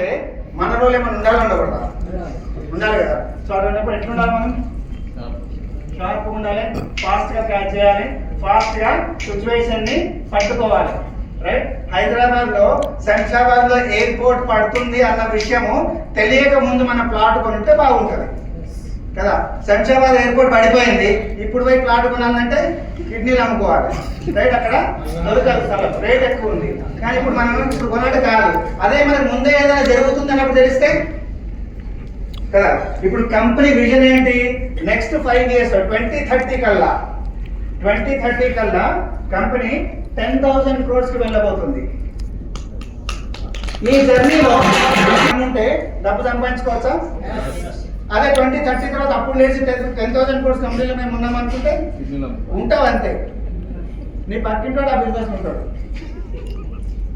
అంటే మన రోల్ ఏమైనా ఉండాలి ఉండకూడదా? ఉండాలి కదా. సో అది ఉన్నప్పుడు ఎట్లా ఉండాలి? మనం షార్ప్గా ఉండాలి, ఫాస్ట్గా క్యాచ్ చేయాలి, ఫాస్ట్గా సిచ్యువేషన్ని పట్టుకోవాలి. రైట్. హైదరాబాద్లో శంషాబాద్లో ఎయిర్పోర్ట్ పడుతుంది అన్న విషయము తెలియక ముందు మన ప్లాట్ కొనితే బాగుంటుంది కదా. శంషాబాద్ ఎయిర్పోర్ట్ పడిపోయింది, ఇప్పుడు పోయి ప్లాట్ కొనాలంటే కిడ్నీలు అమ్ముకోవాలి. రైట్. అక్కడ దొరకదు, స్థలం రేట్ ఎక్కువ ఉంది. కానీ ఇప్పుడు మనం ఇప్పుడు కొన్నట్టు కాదు. అదే మనకు ముందే ఏదైనా జరుగుతుంది అన్నప్పుడు తెలిస్తే కదా. ఇప్పుడు కంపెనీ విజన్ ఏంటి? నెక్స్ట్ 5 years 2030 కల్లా కంపెనీ 10,000 crores కి వెళ్ళబోతుంది. ఈ జర్నీలో ఉంటే డబ్బు సంపాదించుకోవచ్చా? అదే 2030 తర్వాత అప్పుడు లేచి 10,000 crores కంపెనీలో మేము ఉన్నాం అనుకుంటే ఉంటావు అంతే. నీ పక్కింటాడు ఆ బిజినెస్ ఉంటాడు.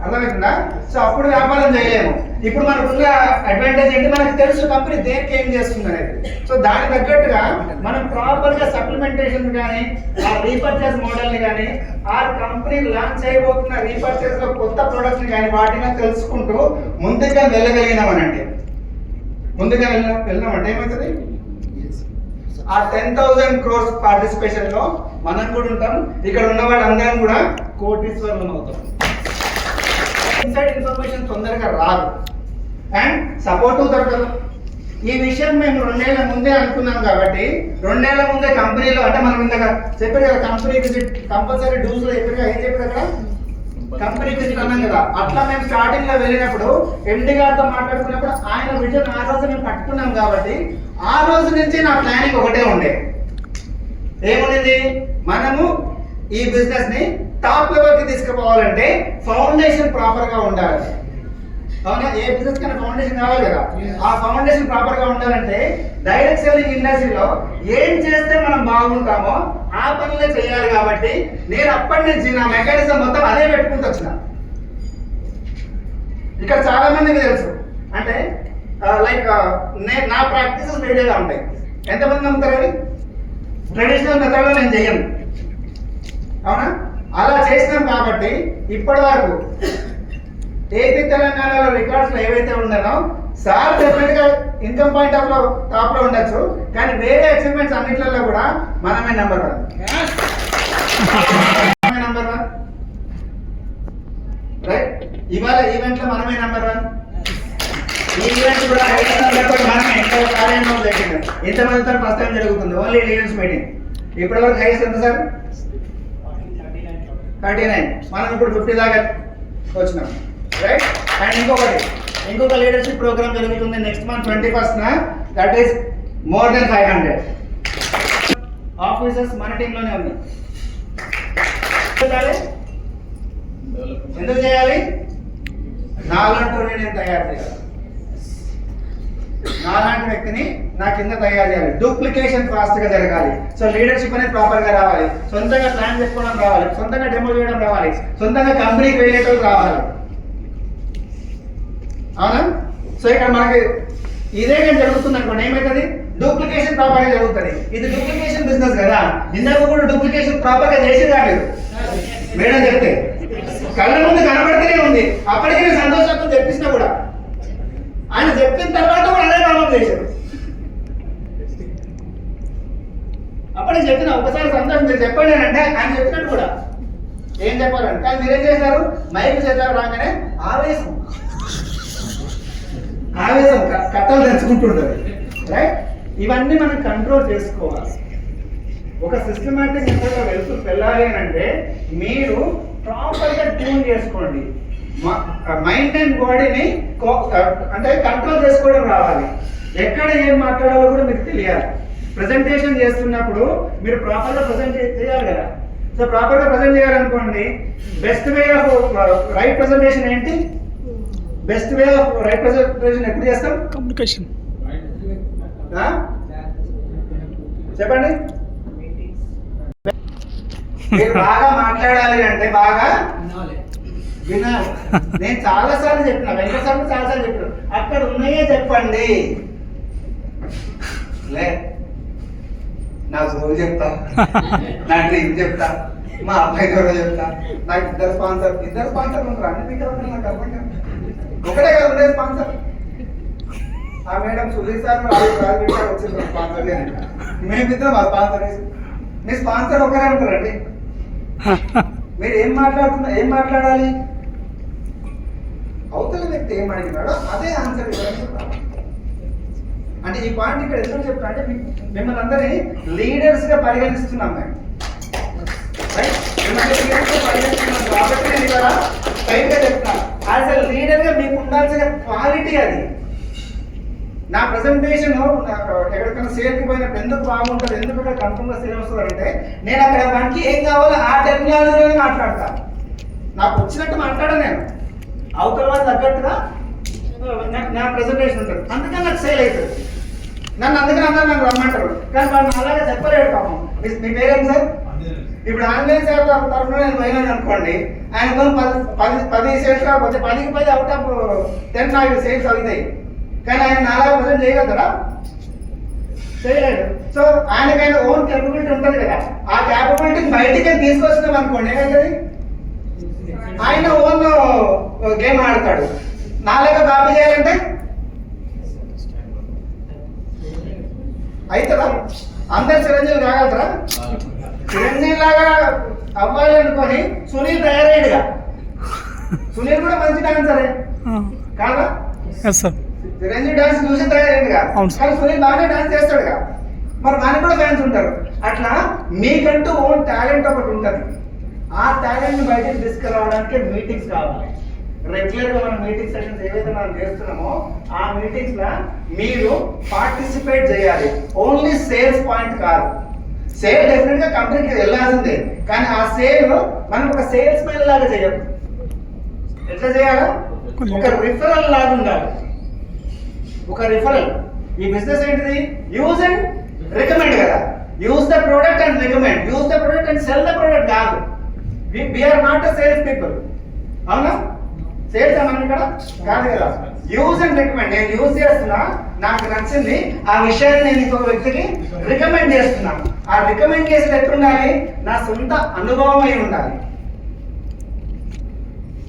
అర్థమవుతుందా? సో అప్పుడు వ్యాపారం చేయలేము. ఇప్పుడు మనకున్న అడ్వాంటేజ్ ఏంటి? మనకు తెలుసు కంపెనీ దేనికి ఏం చేస్తుంది అనేది. సో దానికి తగ్గట్టుగా మనం ప్రాపర్గా సప్లిమెంటేషన్ కానీ ఆ రీపర్చేస్ మోడల్ని కానీ ఆ కంపెనీ లాంచ్ చేయబోతున్న రీపర్చేస్ లో కొత్త ప్రొడక్ట్ని కానీ వాటిని తెలుసుకుంటూ ముందుగా వెళ్ళగలిగినామనంటే వెళ్ళినామంటే ఏమవుతుంది? ఆ 10,000 crores పార్టిసిపేషన్ లో మనం కూడా ఉంటాం. ఇక్కడ ఉన్న వాళ్ళందరం కూడా కోటీశ్వరులం అవుతాం. ఇన్సైడ్ ఇన్ఫర్మేషన్ తొందరగా రాదు అండ్ సపోర్ట్ దొరకదు. ఈ విషయం మేము 2 ఏళ్ల ముందే అనుకున్నాం కాబట్టి 2 ఏళ్ల ముందే కంపెనీలో అంటే మనం ఇందాక చెప్పారు కదా కంపెనీ విజిట్ కంపల్సరీ డూస్ లో చెప్పారు కదా. ఏం చెప్పారు అక్కడ? కంపెనీ విజిట్ అన్నాం కదా. అట్లా మేము స్టార్టింగ్ లో వెళ్ళినప్పుడు ఎండి గారితో మాట్లాడుకున్నప్పుడు ఆయన విజన్ ఆ రోజు మేము పట్టుకున్నాం కాబట్టి ఆ రోజు నుంచి నా ప్లానింగ్ ఒకటే ఉండే. ఏముంది? మనము ఈ బిజినెస్ ని టాప్ లెవెల్ కి తీసుకుపోవాలంటే ఫౌండేషన్ ప్రాపర్ గా ఉండాలి. అవునా? ఏ బిజినెస్ కన్నా ఫౌండేషన్ కావాలి కదా. ఆ ఫౌండేషన్ ప్రాపర్ గా ఉండాలంటే డైరెక్ట్ సెల్లింగ్ ఇండస్ట్రీలో ఏం చేస్తే మనం బాగుంటామో ఆ పనులే చేయాలి. కాబట్టి నేను అప్పటి నుంచి నా మెకానిజం మొత్తం అదే పెట్టుకుంటూ వచ్చిన. ఇక్కడ చాలా మందికి తెలుసు అంటే లైక్ నా ప్రాక్టీసెస్ వేరేగా ఉంటాయి. ఎంతమంది నమ్ముతారు? అది ట్రెడిషనల్ మెథడ్ లో నేను చెయ్యను. అవునా? అలా చేసినాం కాబట్టి ఇప్పటి వరకు ఏపీ తెలంగాణలో రికార్డ్స్ లో ఏవైతే ఉన్నానో సార్ డెఫినెట్ గా ఇన్కమ్ పాయింట్ ఆఫ్ లో టాప్ లో ఉండొచ్చు, కానీ వేరే అచీవ్మెంట్స్ అన్నిట్లలో కూడా మనమే నెంబర్ 1. రైట్. ఇవాళ ఈవెంట్ లో మనమే నెంబర్ 1. ఈ ఈవెంట్ కూడా మనమే కార్యంలో జరిగింది. ఎంతమందితో ఫస్ట్ టైం జరుగుతుంది ఓన్లీ లీడర్స్ మీటింగ్. ఇప్పటి వరకు హైయెస్ట్ ఎంత సార్? 39. మనం ఇప్పుడు 50 దాకా వచ్చినాం. రైట్. అండ్ ఇంకొక లీడర్షిప్ ప్రోగ్రామ్ జరుగుతుంది next month 21st. That is more than 500 officers మన టీంలోనే ఉన్నాయి. ఎందుకు చేయాలి? నాలాంటి నేను తయారు చేయాలి. నాలాంటి వ్యక్తిని నా కింద తయారు చేయాలి. డూప్లికేషన్ ఫాస్ట్ గా జరగాలి. సో లీడర్షిప్ అనేది ప్రాపర్ గా రావాలి. సొంతంగా ప్లాన్ చెప్పుకోవడం రావాలి, సొంతంగా డెమో చేయడం రావాలి, సొంతంగా కంపెనీకి వెళ్ళేటప్పుడు రావాలి. అవునా? సో ఇక్కడ మనకి ఇదే కానీ జరుగుతుంది అనుకోండి, ఏమవుతుంది? డూప్లికేషన్ ప్రాపర్ గా జరుగుతుంది. ఇది డూప్లికేషన్ బిజినెస్ కదా. ఇందాక కూడా డూప్లికేషన్ ప్రాపర్ గా చేసి రాలేదు మేడం చెప్తే కళ్ళ ముందు కనబడితేనే ఉంది. అప్పటికే నేను సంతోషంతో చెప్పిస్తున్నా కూడా ఆయన చెప్పిన తర్వాత కూడా అదే ప్రాబ్లం చేశారు. అప్పటికి చెప్పిన ఒకసారి సంతోషం మీరు చెప్పండి అంటే ఆయన చెప్పినట్టు కూడా ఏం చెప్పాలంటే కానీ మీరేం చేశారు? మైక్ చేశారు రాగానే ఆవేశం కట్టలు తెచ్చుకుంటుండదు. రైట్. ఇవన్నీ మనం కంట్రోల్ చేసుకోవాలి. ఒక సిస్టమాటిక్ మెథడ్లో వెళ్ళాలి అని అంటే మీరు ప్రాపర్గా ట్యూన్ చేసుకోండి. మైండ్ అండ్ బాడీని అంటే కంట్రోల్ చేసుకోవడం రావాలి. ఎక్కడ ఏం మాట్లాడాలో కూడా మీకు తెలియాలి. ప్రెజెంటేషన్ చేస్తున్నప్పుడు మీరు ప్రాపర్గా ప్రజెంట్ చేయాలి కదా. సో ప్రాపర్గా ప్రజెంట్ చేయాలనుకోండి, best way of right presentation ఏంటి? Best way of right presentation ఎప్పుడు చేస్తాం? కమ్యూనికేషన్. చెప్పండి. మీరు బాగా మాట్లాడాలి అంటే బాగా వినాలి. నేను చాలా సార్లు చెప్పిన, వెంకట సార్లు చాలా సార్లు చెప్పిన, అక్కడ ఉన్నాయే చెప్పండి. లే నా సోల్ చెప్తా, నా డ్రీమ్ చెప్తా, మా అబ్బాయి కూడా చెప్తా. నాకు ఇద్దరు స్పాన్సర్ ఉంటారు. అన్ని మీకు నాకు అర్థం కాదు. ఒకటే కదా ఉండే స్పాన్సర్. ఆ మేడం సుధీర్ సార్ వచ్చింది స్పాన్సర్ మేమిద్దరం మా స్పాన్సర్ మీ స్పాన్సర్ ఒకరే ఉంటారండి. మీరు ఏం మాట్లాడాలి, అవతల వ్యక్తి ఏం అడిగినాడో అదే ఆన్సర్ ఇవ్వాలి. అంటే ఈ పాయింట్ ఇక్కడ ఎందుకు చెప్తా అంటే మిమ్మల్ని అందరినీ లీడర్స్ గా పరిగణిస్తున్నాం మేము, పరిగణిస్తున్నాం కాబట్టి నేను ఇక్కడ స్ట్రైట్ గా చెప్తాను. యాజ్ ఎ లీడర్ గా మీకు ఉండాల్సిన క్వాలిటీ అది. నా ప్రెజెంటేషన్ ఎక్కడికైనా సేల్కి పోయినప్పుడు ఎందుకు బాగుంటుంది, ఎందుకు ఇక్కడ కన్ఫర్మ్ గా సేల్ వస్తుంది అంటే నేను అక్కడ మనకి ఏం కావాలో ఆ టెక్నాలజీలోనే మాట్లాడతాను. నాకు వచ్చినట్టు మాట్లాడా, నేను అవతల వాళ్ళు తగ్గట్టుగా నా ప్రెజెంటేషన్ ఉంటుంది. అందుకని నాకు సేల్ అవుతుంది. నన్ను అందుకని అందరూ నాకు రమ్మంటారు, కానీ వాళ్ళు అలాగే చెప్పలేడు పాపం. మీ పేరేంటి సార్? ఇప్పుడు ఆన్లైన్ సేవ తరఫున నేను పోయినాను అనుకోండి, ఆయనతో 10 సేల్స్ కాకపోతే 10కి 10 అవుట్ ఆఫ్ 10 నాకు సేల్స్ అవుతాయి. కానీ ఆయన 4% చేయగలుగుతారా? చేయలేడు. సో ఆయనకైనా ఓన్ క్యాపబిలిటీ ఉంటుంది కదా, ఆ క్యాపబిలిటీని బయటికి తీసుకొచ్చినాం అనుకోండి ఏమవుతుంది, ఆయన ఓన్ గేమ్ ఆడతాడు. నాలుగు కాపీ చేయాలంటే అవుతుందా? అందరు చిరంజీవి కాగలుగుతారా? చిరంజీవి లాగా అవ్వాలి అనుకొని సునీల్ తయారయ్యాడుగా. సునీల్ కూడా మంచి డాన్సరే కాదా? చిరంజీవి డాన్స్ చూసి తయారయ్యాడుగా, కానీ సునీల్ బాగానే డాన్స్ చేస్తాడుగా, మరి మనకు కూడా ఫ్యాన్స్ ఉంటారు. అట్లా మీకంటూ ఓన్ టాలెంట్ ఒకటి ఉంటుంది. ఆ టాలెంట్ బయటకు తీసుకురావడానికి మీటింగ్స్ కావాలి. రెగ్యులర్ గా మనం మీటింగ్ సెషన్స్ ఏవైతే మనం చేస్తున్నామో ఆ మీటింగ్స్ లా మీరు పార్టిసిపేట్ చేయాలి. ఓన్లీ సేల్స్ పాయింట్ కాదు, సేల్ డెఫినెట్ గా కంపెనీకి వెళ్ళాల్సిందే, కానీ ఆ సేల్ మనం ఒక సేల్స్ మెన్ లాగా చేయదు. ఎట్లా చేయాలి? ఒక రిఫరల్ లాగా ఉండాలి. ఒక రిఫరల్. ఈ బిజినెస్ ఏంటిది? యూజ్ అండ్ రికమెండ్ కదా. Use the product and recommend, use the product and sell the product కాదు. We are not a sales people. అవునా? సేల్స్ మనం ఇక్కడ కాదు కదా. Use and recommend. నేను యూజ్ చేస్తున్నా, నాకు నచ్చింది, ఆ విషయాన్ని నేను ఇంకొక వ్యక్తికి రికమెండ్ చేస్తున్నాను. ఆ రికమెండ్ చేసేది ఎట్లుండాలి? నా సొంత అనుభవం అయి ఉండాలి.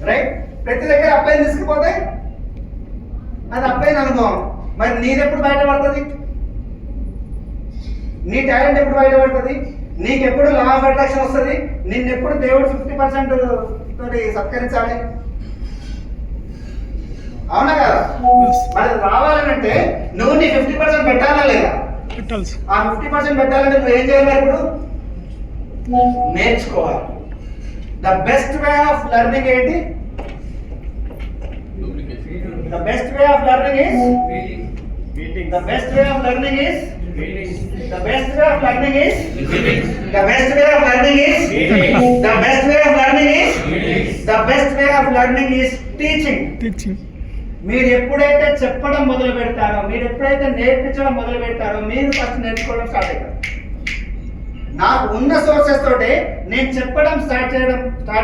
రైట్? ప్రతి దగ్గర అప్లై తీసుకుపోతే అది అప్లైన అనుభవం. మరి నీది ఎప్పుడు బయటపడుతుంది? నీ టాలెంట్ ఎప్పుడు బయటపడుతుంది? నీకెప్పుడు లా ఆఫ్ అట్రాక్షన్ వస్తుంది? నిన్నెప్పుడు దేవుడు 50% తోటి సత్కరించాలి? అవునా కదా? మరి రావాలంటే నువ్వు నీ 50% పెట్టాలా లేదా? ఆ 50% పెట్టాలంటే నువ్వు ఏం చేయాలి? ఇప్పుడు నేర్చుకోవాలి. The best way of learning ఏంటి? The best way of learning is meeting. The best way of learning is the best way of learning is the best way of learning is the best way of learning is the best way of learning is teaching. మీరు ఎప్పుడైతే చెప్పడం మొదలు పెడతారో, మీరు ఎప్పుడైతే నేర్పించడం మొదలు పెడతారో, మీరు ఫస్ట్ నేర్చుకోవడం స్టార్ట్ అవుతారు. నాకు ఉన్న సోర్సెస్ తోటి నేను చెప్పడం స్టార్ట్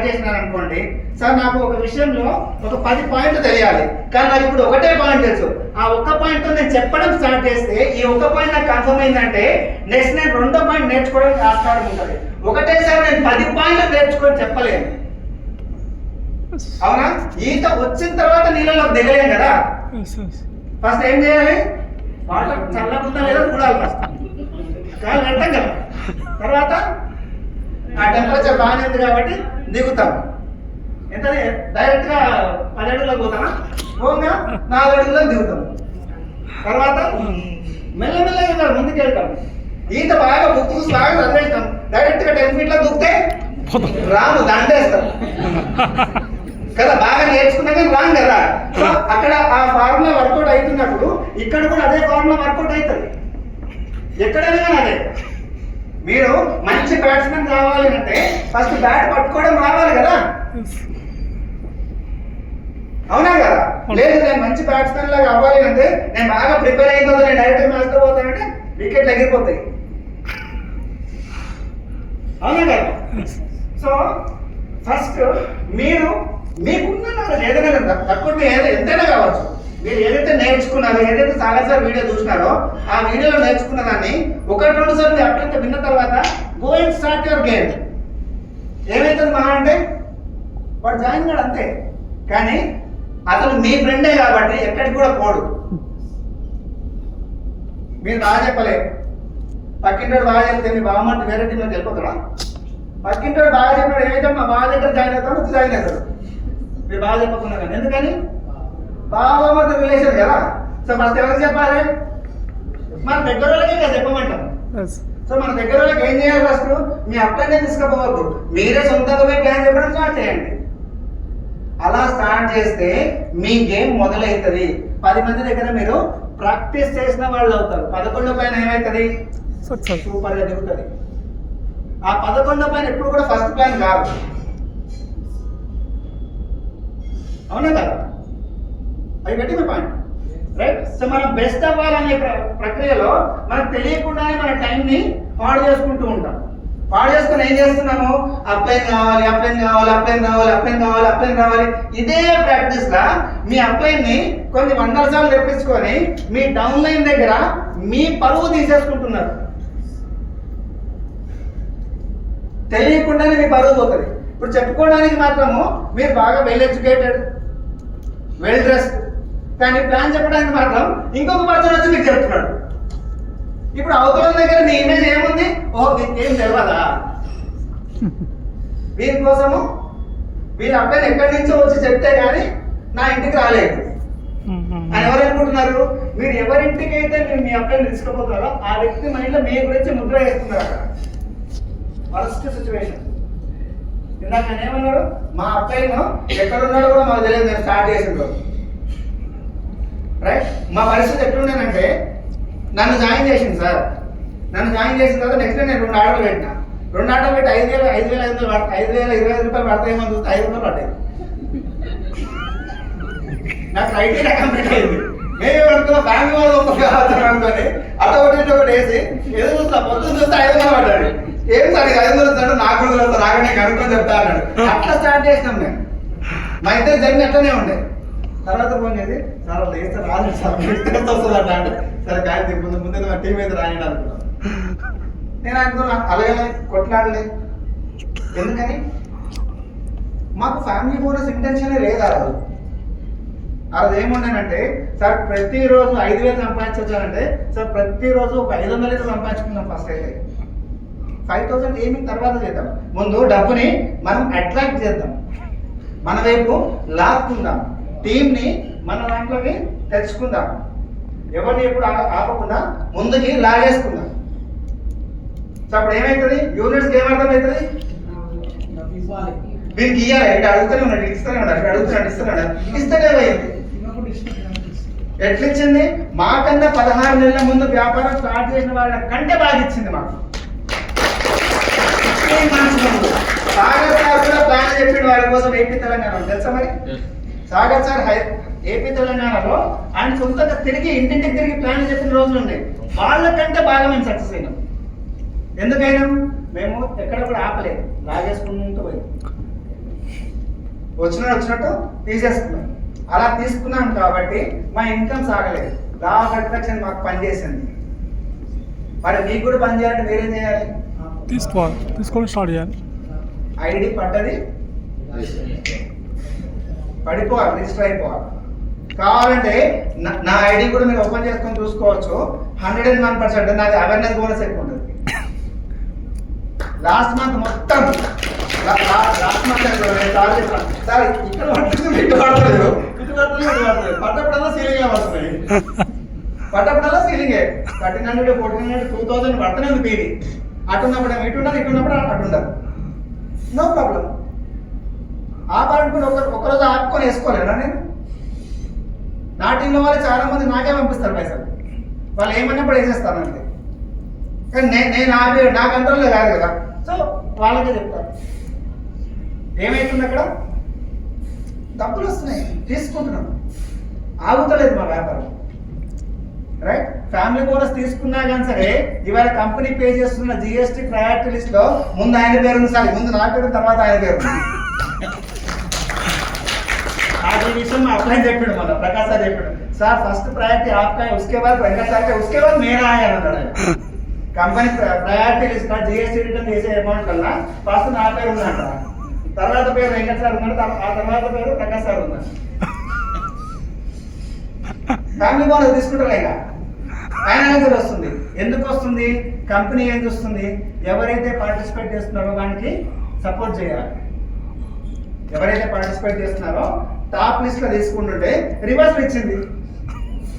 చేసినాను అనుకోండి, సార్ నాకు ఒక విషయంలో ఒక 10 పాయింట్లు తెలియాలి, కానీ నాకు ఇప్పుడు ఒకటే పాయింట్ తెలుసు. ఆ ఒక్క పాయింట్ నేను చెప్పడం స్టార్ట్ చేస్తే ఈ ఒక్క పాయింట్ నాకు కన్ఫర్మ్ అయిందంటే నెక్స్ట్ నేను 2వ పాయింట్ నేర్చుకోవడానికి ఆస్కారం ఉంటుంది. ఒకటేసారి నేను 10 పాయింట్లు నేర్చుకొని చెప్పలేను. అవునా? ఈత వచ్చిన తర్వాత నీళ్ళలోకి దిగలేం కదా. ఫస్ట్ ఏం చేయాలి? వాటర్ చల్లకుండా లేదా చూడాలి. ఫస్ట్ కాలు పెట్టాం కదా, తర్వాత ఆ టెంపరేచర్ బాగానే ఉంది కాబట్టి దిగుతాం. ఎంత డైరెక్ట్ గా 10 అడుగులకు పోతామా? పోగా 4 అడుగులకు దిగుతాం. తర్వాత మెల్లమెల్లగా ముందుకు వెళ్తాం. ఈత బాగా బుక్ బాగా చదివేస్తాం. డైరెక్ట్ గా 10 ఫీట్లో దూకితే రాము, దండేస్తాం కదా. బాగా నేర్చుకున్నా కానీ రాంగ్ కదా. సో అక్కడ ఆ ఫార్ములా వర్కౌట్ అవుతున్నప్పుడు ఇక్కడ కూడా అదే ఫార్ములా వర్కౌట్ అవుతుంది. ఎక్కడైనా కానీ అదే. మీరు మంచి బ్యాట్స్మెన్ కావాలి అంటే ఫస్ట్ బ్యాట్ పట్టుకోవడం రావాలి కదా. అవునా కదా? లేదు నేను మంచి బ్యాట్స్మెన్ లాగా అవ్వాలి అంటే నేను బాగా ప్రిపేర్ అయిన నేను డైరెక్ట్ మ్యాచ్లో పోతానంటే వికెట్లు ఎగిరిపోతాయి. అవునా కదా? సో ఫస్ట్ మీరు మీకున్న నాలెడ్జ్ ఏదైనా తక్కువ ఎంతైనా కావచ్చు, మీరు ఏదైతే నేర్చుకున్నారో, ఏదైతే సాగర్ సార్ వీడియో చూసినారో ఆ వీడియోలో నేర్చుకున్న దాన్ని 1-2 సార్లు అప్లై విన్న తర్వాత go and start your game. ఏమైతుంది మహా అంటే వాడు జాయిన్ కాడు అంతే, కానీ అతను మీ ఫ్రెండే కాబట్టి ఎక్కడికి కూడా పోడు. మీరు బాగా చెప్పలేదు, పక్కింటోడు బాగా చెప్తే మీ బావమని వేరే టీంలోకి వెళ్ళిపోతాడా? పక్కింటోడు బాగా చెప్పాడు ఏమైతే మా బావ దగ్గర జాయిన్ అవుతాడు, జాయిన్ అవుతాడు. మీరు బాగా చెప్పకుండా కానీ ఎందుకని బావమతి రిలేషన్ కదా. సో ఫస్ట్ ఎవరికి చెప్పాలి? మన దగ్గర వాళ్ళకే కదా చెప్పమంటాం. సో మన దగ్గర వాళ్ళకి ఏం చేయాలి? ఫస్ట్ మీ అప్లైనే తీసుకుపోవద్దు, మీరే సొంతంగా పోయి ప్లాన్ చెప్పడం స్టార్ట్ చేయండి. అలా స్టార్ట్ చేస్తే మీ గేమ్ మొదలవుతుంది. 10 మంది దగ్గర మీరు ప్రాక్టీస్ చేసిన వాళ్ళు అవుతారు. 11 పైన ఏమవుతుంది? సూపర్గా దిగుతుంది. ఆ 11 పైన ఎప్పుడు కూడా ఫస్ట్ ప్లాన్ కాదు, అవునా కదా? అది గట్టి మీ పాయింట్, రైట్? సో మనం బెస్ట్ అవ్వాలనే ప్రక్రియలో మనకు తెలియకుండానే మన టైంని పాడు చేసుకుంటూ ఉంటాం. పాడు చేసుకుని ఏం చేస్తున్నాము? అప్లైన్ కావాలి, అప్లైన్ కావాలి, అప్లైన్ కావాలి, అప్లైన్ కావాలి, అప్లైన్ కావాలి. ఇదే ప్రాక్టీస్ గా మీ అప్లైన్ ని కొన్ని 100 సార్లు తెప్పించుకొని మీ డౌన్ లైన్ దగ్గర మీ పరువు తీసేసుకుంటున్నారు. తెలియకుండానే మీ పరువు పోతుంది. ఇప్పుడు చెప్పుకోవడానికి మాత్రము మీరు బాగా వెల్ ఎడ్యుకేటెడ్, వెల్ డ్రెస్డ్, కానీ ప్లాన్ చెప్పడానికి మాత్రం ఇంకొక పర్సన్ వచ్చి మీకు చెప్తున్నాడు. ఇప్పుడు అవతల దగ్గర మీ ఇమేజ్ ఏముంది? ఓ ఏం తెలియదా? దీనికోసము వీళ్ళ అబ్బాయిని ఎక్కడి నుంచో వచ్చి చెప్తే కానీ నా ఇంటికి రాలేదు అని ఎవరు అనుకుంటున్నారు? మీరు ఎవరింటికి అయితే మీరు మీ అబ్బాయిని తీసుకుపోతారో ఆ వ్యక్తి మైండ్లో మీ గురించి ముద్ర వేస్తున్నారు. అక్కడ వరస్ట్ సిచ్యువేషన్. ఇందాక నేను ఏమన్నాడు? మా అబ్బాయిను ఎక్కడున్నాడో కూడా మాకు తెలియదు నేను స్టార్ట్ చేసిన రోజు, రైట్? మా పరిస్థితి ఎట్లుండేనంటే నన్ను జాయిన్ చేసింది సార్. నన్ను జాయిన్ చేసిన తర్వాత నెక్స్ట్ డే నేను 2 ఆర్డర్లు పెట్టిన. 2 ఆర్డర్లు పెట్టి 5,525 రూపాయలు పడతాయేమో చూస్తే 5 రూపాయలు పడ్డాయి. నాకు క్రైటీరియా కంప్లీట్ అయింది. మేము అనుకున్న ఫ్యామిలీ వాళ్ళు అనుకొని ఒకటి వేసి ఏదో చూస్తా పొద్దున్న చూస్తే 500 పడ్డాడు. ఏం సార్ 500 వస్తాడు, నాకు కూడా వస్తా, రాగానే కనుక్కొని చెప్తా అన్నాడు. అట్లా స్టార్ట్ చేసినాం మేము. మా ఇద్దరు జరిగిన అట్లనే ఉండే. తర్వాత ఫోన్ చేసి సార్ వాళ్ళు వేస్తే రాలేదు సార్, వస్తుంది అట్లా అంటే సరే కాదు ముందే మా టీం అయితే రాయడం అనుకున్నాను. నేను అనుకున్నా అలాగలే కొట్లాడలే. ఎందుకని? మాకు ఫ్యామిలీ బోనస్ ఇంటెన్షనే లేదు ఆ రోజు. ఆ రోజు ఏముండేనంటే సార్ ప్రతిరోజు 5,000 సంపాదించాలంటే సార్ ప్రతిరోజు ఒక 500 లీటర్ సంపాదించుకుందాం. ఫస్ట్ అయితే 5,000 ఏమి తర్వాత చేద్దాం. ముందు డబ్బుని మనం అట్రాక్ట్ చేద్దాం, మన వైపు లాక్కుందాం, టీంని మన దాంట్లోకి తెచ్చుకుందాం, ఎవరిని ఎప్పుడు ఆపకుండా ముందుకి లాగేసుకుందాం. సో అప్పుడు ఏమవుతుంది? యూనిట్స్కి ఏమర్థమవుతుంది? వీరికి ఇయ్యాలి, ఇక్కడ అడుగుతూనే ఉన్నాడు, ఇస్తూనే ఉన్నాడు, ఇక్కడ అడుగుతున్నాడు, ఇస్తున్నాడు, ఇస్తూనే పోయింది. ఎట్లిచ్చింది? మాకన్నా 16 నెలల ముందు వ్యాపారం స్టార్ట్ చేసిన వాళ్ళ కంటే బాగా ఇచ్చింది మాకు. సాగర్ సార్ కూడా ప్లాన్ చెప్పిన వాళ్ళ కోసం ఏపీ తెలంగాణ తెలుసా మరి? సాగర్ సార్ ఏపీ తెలంగాణలో ఆయన సొంతంగా తిరిగి ఇంటింటికి తిరిగి ప్లాన్ చెప్పిన రోజులు ఉన్నాయి. వాళ్ళకంటే బాగా మేము సక్సెస్ అయినాం. ఎందుకైనా మేము ఎక్కడ కూడా ఆపలేదు, లాగేసుకుంటూ పోయి వచ్చినట్టు తీసేసుకున్నాం. అలా తీసుకున్నాం కాబట్టి మా ఇన్కమ్ సాగలేదు. లా ఆఫ్ అట్రాక్షన్ మాకు పనిచేసింది. మరి మీకు కూడా పని చేయాలంటే మీరేం చేయాలి? తీసుకొని స్టార్ట్ చేయాలి. ఐడి పడ్డది పడిపోవాలి, రిజిస్టర్ అయిపోవాలి. కావాలంటే నా ఐడి కూడా మీరు ఓపెన్ చేసుకొని చూసుకోవచ్చు. 101% నాది అవేర్నెస్ బోనస్ ఎక్కువ ఉంటుంది. లాస్ట్ మంత్ మొత్తం సార్ ఇక్కడ పడుతుంది, ఇటు పడతలేదు, ఇటు పడుతుంది, ఇటు పడుతుంది. పట్టప్పుడల్లా సీలింగ్ వస్తున్నాయి, పట్టప్పుడల్లా సీలింగే. 1,300, 1,400, 2,000 పడుతూనే ఉంది పీడి. అటున్నప్పుడు ఇటు ఉండదు, ఇటు ఉన్నప్పుడు అటు ఉండదు. No problem. ఆపాలనుకుని ఒకరోజు ఆపుకొని వేసుకోలేనా నేను? నా టీంలో వాళ్ళు చాలా మంది నాకే పంపిస్తారు పైసలు. వాళ్ళు ఏమన్నప్పుడు వేసేస్తాను అంతే. కానీ నేను ఆపి నా కంట్రోల్లో కాదు కదా. సో వాళ్ళకే చెప్తాను. ఏమైతుంది అక్కడ? డబ్బులు వస్తున్నాయి, తీసుకుంటున్నాం, ఆగుతలేదు మా వ్యాపారం, రైట్? ఫ్యామిలీ బోనస్ తీసుకున్నా కానీ సరే ఇవాళ కంపెనీ పే చేస్తున్న జిఎస్టీ ప్రయారిటీ లిస్ట్ లో ముందు ఆయన పేరు ఉంది సార్, ముందు నా పేరు తర్వాత ఆయన పేరు. ఈ విషయం మా అప్లైన్ చెప్పాడు, మన ప్రకాశ్ సార్ చెప్పాడు, సార్ ఫస్ట్ ప్రయారిటీ आपका है, उसके बाद వెంకట సార్ के, उसके बाद मेरा है అన్నాడు. Company priority list GST return చేసే అమౌంట్ కన్నా ఫస్ట్ నా పేరు ఉందంట, తర్వాత పేరు వెంకట సార్ ఉన్నాడు, ఆ తర్వాత పేరు ప్రకాశ్ సార్ ఉన్నాడు. ఫ్యామిలీ బోనస్ తీసుకుంటారు ఇక ఫైనాన్షియల్ వస్తుంది. ఎందుకు వస్తుంది? కంపెనీ ఏం చూస్తుంది? ఎవరైతే పార్టిసిపేట్ చేస్తున్నారో వానికి సపోర్ట్ చేయాలి. ఎవరైతే పార్టిసిపేట్ చేస్తున్నారో టాప్ లిస్ట్ లో తీసుకుంటుంటే రివర్స్ ఇచ్చింది.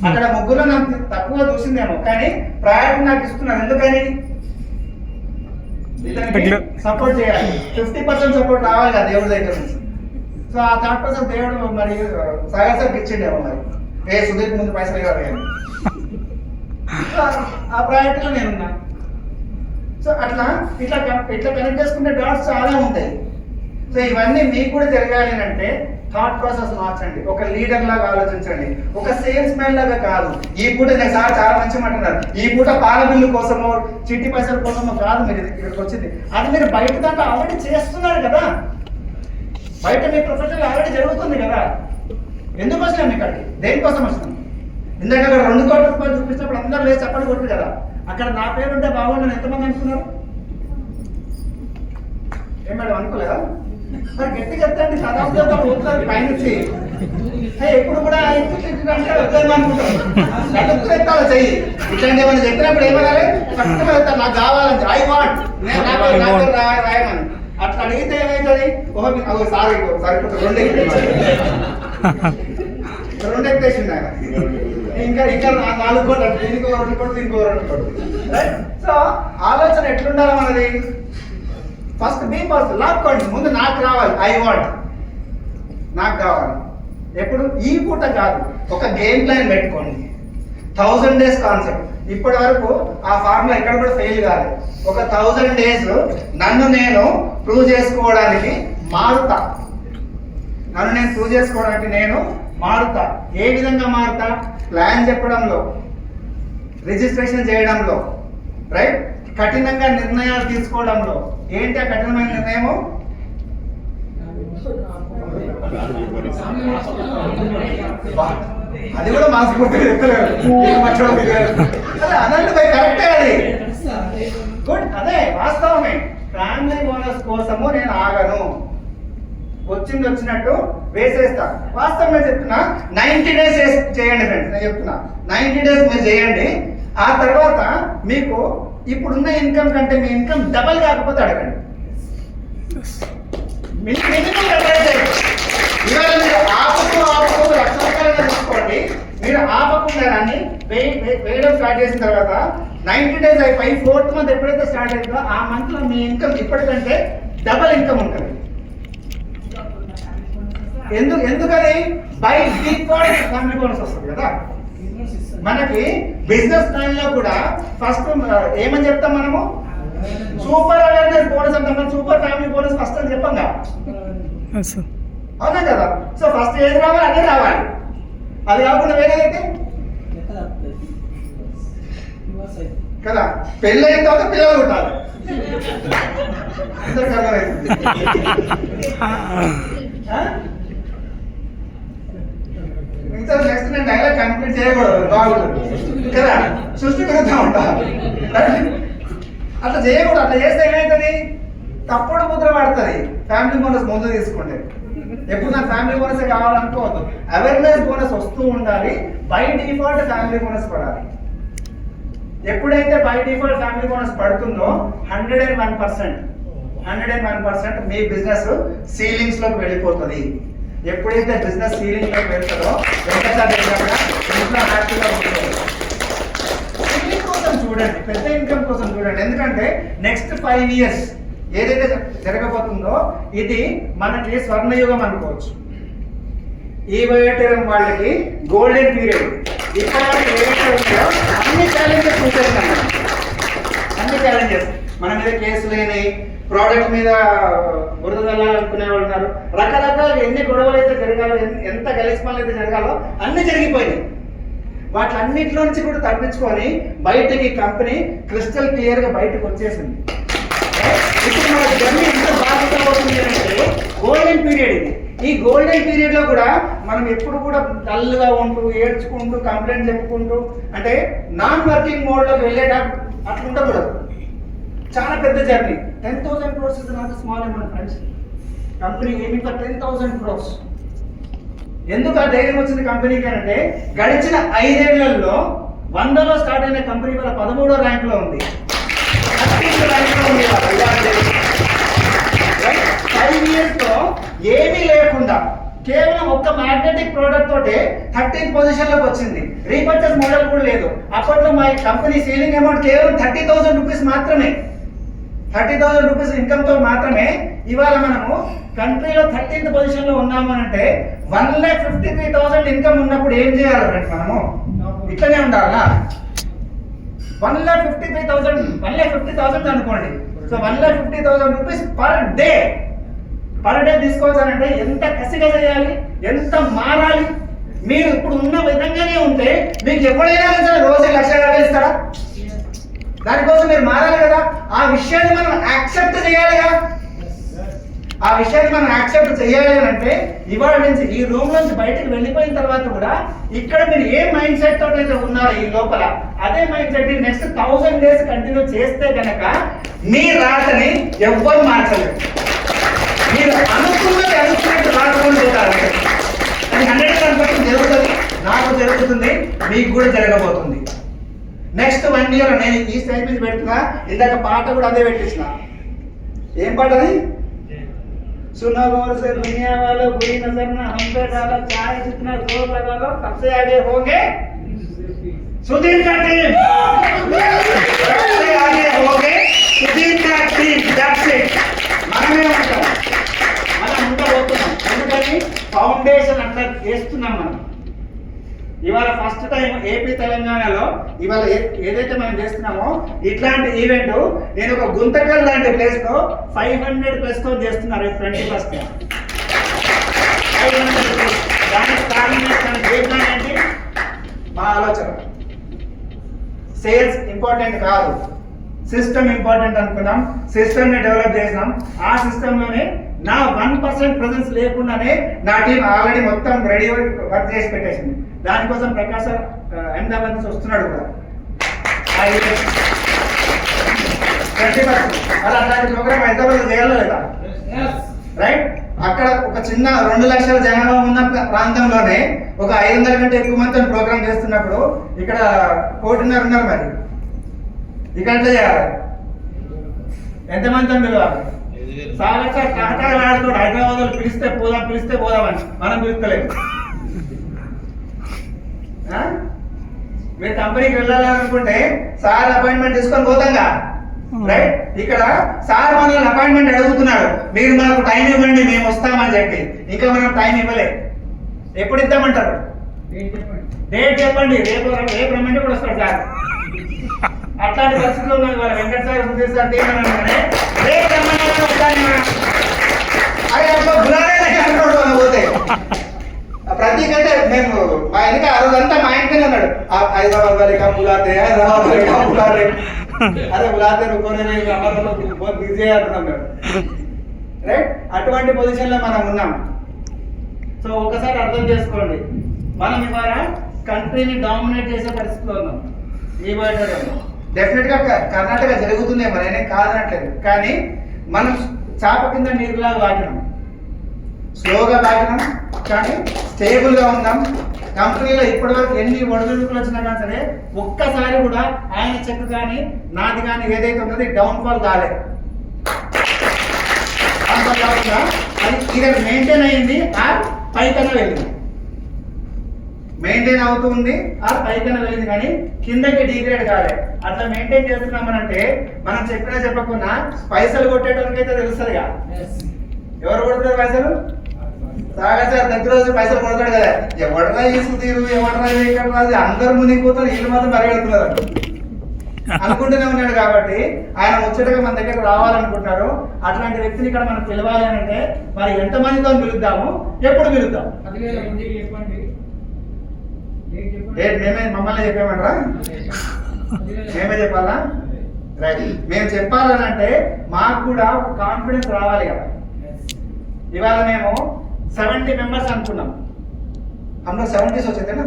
అక్కడ ముగ్గురు నాకు తక్కువ చూసిందేమో, కానీ ప్రయారిటీ నాకు ఇస్తున్నారు. ఎందుకని? సపోర్ట్ చేయాలి. 50% సపోర్ట్ రావాలి కదా దేవుడి దగ్గర నుంచి. సో ఆ 30% దేవుడు మరి సాగర్ ఇచ్చిండేమో. మరి సుధీర్ ముందు పైసలు ఇవ్వాలి. ఆ ప్రయారిటీలో నేనున్నా. సో ఇట్లా కనెక్ట్ చేసుకునే డాట్స్ చాలా ఉంటాయి. సో ఇవన్నీ మీకు కూడా జరగాలి అంటే థాట్ ప్రాసెస్ మార్చండి. ఒక లీడర్ లాగా ఆలోచించండి, ఒక సేల్స్ మ్యాన్ లాగా కాదు. ఈ పూట నేను సార్ చాలా మంచి మాట్లాడారు, ఈ పూట పాల బిల్లు కోసమో చిట్టి పైసల కోసమో కాదు మీరు ఇక్కడికి వచ్చింది. అది మీరు బయట దాంట్లో ఆల్రెడీ చేస్తున్నారు కదా, బయట మీ ప్రొఫెషనల్ ఆల్రెడీ జరుగుతుంది కదా. ఎందుకు వచ్చినాం ఇక్కడికి? దేనికోసం వచ్చినాం? ఇందాక అక్కడ 2 కోట్ల రూపాయలు చూపించినప్పుడు అందరూ లేదు చెప్పండి కొట్టు కదా. అక్కడ నా పేరు ఉంటే బాగుండని ఎంతమంది అనుకున్నారు? ఏం మేడం అనుకోలేదా? మరి గట్టిగా ఎత్తండి, సదాంతో పోతున్నారు పైనుంచి. ఎప్పుడు కూడా అనుకుంటారు చెయ్యి ఇట్లాంటి ఏమైనా చెప్పినప్పుడు ఏమనాలి? చక్కగా వెళ్తాను, నాకు కావాలని ఐ వాంట్ రాయమని. అట్లా అడిగితే ఏమవుతుంది? ఓహో సారీ సరిపోతుంది, 2 ఎక్కేసింది ఆయన. ఇంకా 4 కోట్లు, దీనికి 2 కోట్లు, దీనికి 2 కోట్లు. సో ఆలోచన ఎట్లుండాలి మనది? First be positive. లాక్కోండి, ముందు నాకు రావాలి, ఐ వాంట్, నాకు కావాలి. ఎప్పుడు? ఈ పూట కాదు, ఒక గేమ్ ప్లాన్ పెట్టుకోండి. 1000 days కాన్సెప్ట్. ఇప్పటి వరకు ఆ ఫార్ములా ఎక్కడ కూడా ఫెయిల్ కాలేదు. ఒక 1000 days నన్ను నేను ప్రూవ్ చేసుకోవడానికి మారుతా. నేను మారుతా. ఏ విధంగా మారుతా? ప్లాన్ చెప్పడంలో, రిజిస్ట్రేషన్ చేయడంలో, రైట్? కఠినంగా నిర్ణయాలు తీసుకోవడంలో. ఏంటి ఆ కఠినమైన నిర్ణయము? అది కూడా మాసిపోతే అనంతపై కరెక్టే, అది గుడ్, అదే వాస్తవమే. ఫ్యామిలీ బోనస్ కోసము నేను ఆగను, వచ్చినట్టు వేసేస్తా. వాస్తవంగా చెప్తున్నా, 90 days చేయండి ఫ్రెండ్స్. నేను చెప్తున్నా 90 days మీరు చేయండి. ఆ తర్వాత మీకు ఇప్పుడున్న ఇన్కమ్ కంటే మీ ఇన్కమ్ డబల్ కాకపోతే అడగండి. ఇవాళ మీరు ఆపకు 1,00,000 రూపాయలు తీసుకోండి. మీరు ఆపకుండా దాన్ని వేయడం స్టార్ట్ చేసిన తర్వాత 90 days అయిపోయి 4th month ఎప్పుడైతే స్టార్ట్ అవుతుందో ఆ మంత్ లో మీ ఇన్కమ్ ఇప్పటికంటే డబల్ ఇన్కమ్ ఉంటుంది. ఎందుకని? బై డిఫాల్ట్ ఫ్యామిలీ బోనస్ వస్తుంది కదా మనకి. బిజినెస్ ప్లాన్ లో కూడా ఫస్ట్ ఏమని చెప్తాం మనము? సూపర్ అవేర్నెస్ బోనస్ అంటాం, సూపర్ ఫ్యామిలీ బోనస్ ఫస్ట్ అని చెప్పాం కదా, అవునా కదా? సో ఫస్ట్ ఏది రావాలి అదే రావాలి. అది కాకుండా వేరేదైతే కదా, పెళ్ళి అయిన తర్వాత పిల్లలు ఉంటారు. అందరికి అర్థమైంది నెక్స్ట్ నేను డైలాగ్ కంప్లీట్ చేయకూడదు, బాగుంటుంది కదా, సృష్టికరంగా ఉంటా. అట్లా చేయకూడదు. అట్లా చేస్తే ఏమవుతుంది? తప్పుడు ముద్ర పడుతుంది. ఫ్యామిలీ బోనస్ ముందు తీసుకుంటే ఎప్పుడు నాకు ఫ్యామిలీ బోనస్ కావాలనుకోవద్దు. అవేర్నెస్ బోనస్ వస్తూ ఉండాలి. బై డిఫాల్ట్ ఫ్యామిలీ బోనస్ పడాలి. ఎప్పుడైతే బై డిఫాల్ట్ ఫ్యామిలీ బోనస్ పడుతుందో 101% మీ బిజినెస్ సీలింగ్స్ లోకి వెళ్ళిపోతుంది. ఎప్పుడైతే బిజినెస్ సీలింగ్ లోకి వెళ్తుందో ఇంట్లో హ్యాపీగా ఉంటుంది. సీలింగ్ కోసం చూడండి, పెద్ద ఇన్కమ్ కోసం చూడండి. ఎందుకంటే నెక్స్ట్ 5 years ఏదైతే జరగబోతుందో ఇది మనకి స్వర్ణయుగం అనుకోవచ్చు. ఈ వయోటరం వాళ్ళకి గోల్డెన్ పీరియడ్. ఇప్పటివరకు ఏదైతే ఉన్నాయో అన్ని ఛాలెంజెస్ చూసేస్తాం. అన్ని ఛాలెంజెస్ మన మీద కేసులేని, ప్రోడక్ట్ మీద బురద వెళ్ళాలనుకునే వాళ్ళు ఉన్నారు. రకరకాల ఎన్ని గొడవలు అయితే జరగాలో, ఎంత గలిస్మాలు అయితే జరగాలో అన్ని జరిగిపోయినాయి. వాటిలన్నింటిలో నుంచి కూడా తప్పించుకొని బయటకి కంపెనీ క్రిస్టల్ క్లియర్ గా బయటకు వచ్చేసింది. ఇప్పుడు మన జర్నీ ఎంత బాధితమవుతుంది అంటే గోల్డెన్ పీరియడ్ ఇది. ఈ గోల్డెన్ పీరియడ్ లో కూడా మనం ఎప్పుడు కూడా డల్ గా ఉంటూ, ఏడ్చుకుంటూ, కంప్లైంట్ చెప్పుకుంటూ, అంటే నాన్ వర్కింగ్ మోడ్ లోకి వెళ్ళేటప్పుడు అట్లా ఉండకూడదు. చాలా పెద్ద journey. 10,000 crores is not small amount friends. Company ఏమి ఫర్ 10,000 crores. ఎందుకు ఆ ధైర్యం వచ్చింది కంపెనీకి అంటే గడిచిన 5 ఏళ్లలో 100లో స్టార్ట్ అయిన కంపెనీ వల్ల 13వ ర్యాంక్లో ఉంది, 13th ర్యాంక్లో ఉంది. 5 yearsలో ఏమీ లేకుండా కేవలం ఒక్క మ్యాగ్నెటిక్ ప్రోడక్ట్ తోటే 13th పొజిషన్లోకి వచ్చింది. రీపర్చేస్ మోడల్ కూడా లేదు. అప్పట్లో మా కంపెనీ సీలింగ్ అమౌంట్ కేవలం 30,000 రూపీస్ మాత్రమే. 30,000 రూపీస్ ఇన్కమ్తో మాత్రమే ఇవాళ మనము కంట్రీలో 13th పొజిషన్లో ఉన్నాము అంటే 1,53,000 ఇన్కమ్ ఉన్నప్పుడు ఏం చేయాలి ఫ్రెండ్స్? మనము ఇట్లనే ఉండాలా? 1,50,000 అనుకోండి. సో 1,50,000 రూపీస్ పర్ డే తీసుకోవాలంటే ఎంత కసిగా చేయాలి, ఎంత మారాలి? మీరు ఇప్పుడు ఉన్న విధంగానే ఉంటే మీకు ఎప్పుడైనా సరే రోజు 1,50,000 ఇస్తారా? దానికోసం మీరు మారాలి కదా. ఆ విషయాన్ని మనం యాక్సెప్ట్ చేయాలిగా. ఆ విషయాన్ని మనం యాక్సెప్ట్ చేయాలి అంటే ఇవాళ నుంచి ఈ రూమ్ నుంచి బయటకు వెళ్ళిపోయిన తర్వాత కూడా ఇక్కడ మీరు ఏ మైండ్ సెట్ తోటి అయితే ఉన్నారో ఈ లోపల అదే mind set next 1000 days continue చేస్తే కనుక మీ రాతని ఎవ్వరు మార్చలేరు. మీరు అనుకున్నట్టు రాసుకొని పోతారు. అది 100% జరుగుతుంది. నాకు జరుగుతుంది, మీకు కూడా జరగబోతుంది. నెక్స్ట్ 1 year నేను ఈ స్టేజ్ మీద పెడుతున్నా. ఇందాక పాట కూడా అదే పెట్టించిన. ఏం పాట అది? सुनो गौर से दुनिया वालों, बुरी नजर ना हम पे डालो, चाहे जितना जोर लगा लो, सबसे आगे होंगे सुधीर का टीम, सबसे आगे होंगे सुधीर का टीम. That's it. మనమే ఉంటాం, మనం ఉండబోతున్నాం. ఎందుకని ఫౌండేషన్ అట్లా వేస్తున్నాం మనం. ఇవాళ ఫస్ట్ టైం ఏపీ తెలంగాణలో ఇవాళ ఏదైతే మనం చేస్తున్నామో ఇట్లాంటి ఈవెంట్ నేను ఒక గుంతకల్ లాంటి ప్లేస్ లో 500+ తో చేస్తున్నారు 21st. 500+. దానికి కారణం ఏంటి? మా ఆలోచన. సేల్స్ ఇంపార్టెంట్ కాదు, సిస్టమ్ ఇంపార్టెంట్ అనుకున్నాం. సిస్టమ్ ని డెవలప్ చేసినాం. ఆ సిస్టమ్ లోనే నా 1% ప్రెజెన్స్ లేకుండానే నా టీం ఆల్రెడీ మొత్తం రెడీ వర్క్ చేసి పెట్టేసింది. దానికోసం ప్రకాశ్ అహ్మదాబాద్ నుంచి వస్తున్నాడు కూడా. అలాంటి ప్రోగ్రామ్ హైదరాబాద్ చేయాలి లేదా? రైట్. అక్కడ ఒక చిన్న 2 లక్షల జనాభా ఉన్న ప్రాంతంలోనే ఒక 500 కంటే ఎక్కువ మంది ప్రోగ్రామ్ చేస్తున్నప్పుడు ఇక్కడ 1.5 ఉన్నారు. మరి ఇక్కడ చేయాలి ఎంతమంది పిలవాలి? సాగర్ సార్ కహకలాడుతాడు. హైదరాబాద్ లో పిలిస్తే పోదామని మనం పిలుస్తలేదు. మీరు కంపెనీకి వెళ్ళాలనుకుంటే సార్ అపాయింట్మెంట్ తీసుకొని పోతాంగా. రైట్. ఇక్కడ సార్ మనల్ని అపాయింట్మెంట్ అడుగుతున్నాడు, మీరు మాకు టైం ఇవ్వండి మేము వస్తామని చెప్పి. ఇంకా మనం టైం ఇవ్వలే. ఎప్పుడు ఇద్దామంటారు? డేట్ చెప్పండి. రేపు రమ్మంటే కూడా వస్తాడు సార్. అట్లాంటి పరిస్థితుల్లో ఉన్నది. వాళ్ళ వెంకట సార్ సుధీర్ సార్ తీయమని రేపు రమ్మని వస్తాను. అరే అప్పుడు గులాబీ అంటాడు పోతే ప్రతీక్ అంటే మేము మా వెనక ఆ రోజంతా మా ఇంట్లోనే ఉన్నాడు. హైదరాబాద్ వారికి బులాతే, హైదరాబాద్ వారికి బులాతే. అదే బులాతే రుకోనే बहुत బిజీ అంటున్నాం మేము. రైట్. అటువంటి పొజిషన్ లో మనం ఉన్నాం. సో ఒకసారి అర్థం చేసుకోండి, మనం ఇవాళ కంట్రీని డామినేట్ చేసే పరిస్థితిలో ఉన్నాం. ఈ బయట డెఫినెట్ గా కర్ణాటక జరుగుతుందేమో, నేనే కాదనట్లేదు. కానీ మనం చాప కింద నీరులాగా వాకినాం, స్లోగా వాకినాం, కానీ స్టేబుల్ గా ఉన్నాం. కంపెనీలో ఇప్పటి వరకు ఎన్ని ఒడిదుడుకులు వచ్చినా కానీ సరే ఒక్కసారి కూడా ఆయన చెక్ కానీ నాది కానీ ఏదైతే ఉన్నది డౌన్ ఫాల్ కాలేదు. అది ఇది మెయింటైన్ అయింది ఆర్ పైకన్నా వెళ్ళింది. మెయింటైన్ అవుతుంది ఆర్ పైకన్నా వెళ్ళింది, కానీ కిందకి డిగ్రేడ్ కాలేదు. అట్లా మెయింటైన్ చేస్తున్నామనంటే మనం చెప్పినా చెప్పకుండా పైసలు కొట్టేటోళ్ళకైతే తెలుస్తుందిగా. ఎవరు కొడుతున్నారు పైసలు? సాగర్ సార్ ప్రతి రోజు పైసలు కొడతాడు కదా. ఎవడరా ఈ సుధీరు, ఎవడరా ఇక్కడ రాదు, అందరు మునిగిపోతారు, వీళ్ళు మాత్రం పరిగెడుతున్నారు అనుకుంటూనే ఉన్నాడు. కాబట్టి ఆయన ముచ్చటగా మన దగ్గర రావాలనుకుంటున్నారు. అట్లాంటి వ్యక్తిని ఇక్కడ మనం పిలవాలి అని అంటే మరి ఎంతమందితో పిలుద్దాము, ఎప్పుడు పిలుద్దాం? మేమే మమ్మల్ని చెప్పామంటారా? మేమే చెప్పాలా? రైట్. మేము చెప్పాలని అంటే మాకు కూడా ఒక కాన్ఫిడెన్స్ రావాలి కదా. ఇవాళ మేము 70 మెంబర్స్ అనుకున్నాం. అందులో 70s వచ్చేదేనా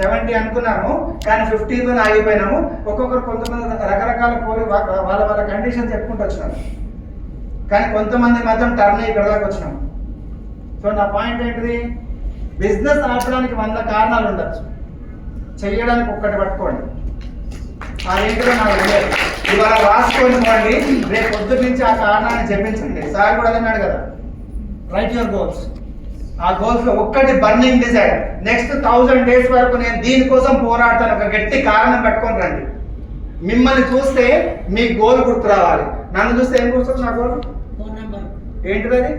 70 అనుకున్నాము, కానీ 15తో ఆగిపోయినాము. ఒక్కొక్కరు కొంతమంది రకరకాల కోరి వాళ్ళ కండిషన్ చెప్పుకుంటూ వచ్చినారు. కానీ కొంతమంది మాత్రం టర్న్ ఇక్కడ దాకా వచ్చినాము. సో నా పాయింట్ ఏంటిది? బిజినెస్ ఆపడానికి 100 కారణాలు ఉండొచ్చు, చెయ్యడానికి ఒక్కటి పట్టుకోండి. అదేంటిదో నాకు తెలియదు. ఇవాళ రాసుకొని పోండి, రేపు పొద్దున్న నుంచి ఆ కారణాన్ని చెప్పించండి. సార్ కూడా అన్నాడు కదా, రైట్ యువర్ గోల్స్. ఆ గోల్స్ లో ఒక్కటి బర్నింగ్ డిజైర్, నెక్స్ట్ 1000 days వరకు నేను దీనికోసం పోరాడతాను. ఒక గట్టి కారణం పెట్టుకొని రండి. మిమ్మల్ని చూస్తే మీ గోల్ గుర్తు రావాలి. నన్ను చూస్తే ఏం గుర్తుంది? నా గోల్ ఏంటిది? అది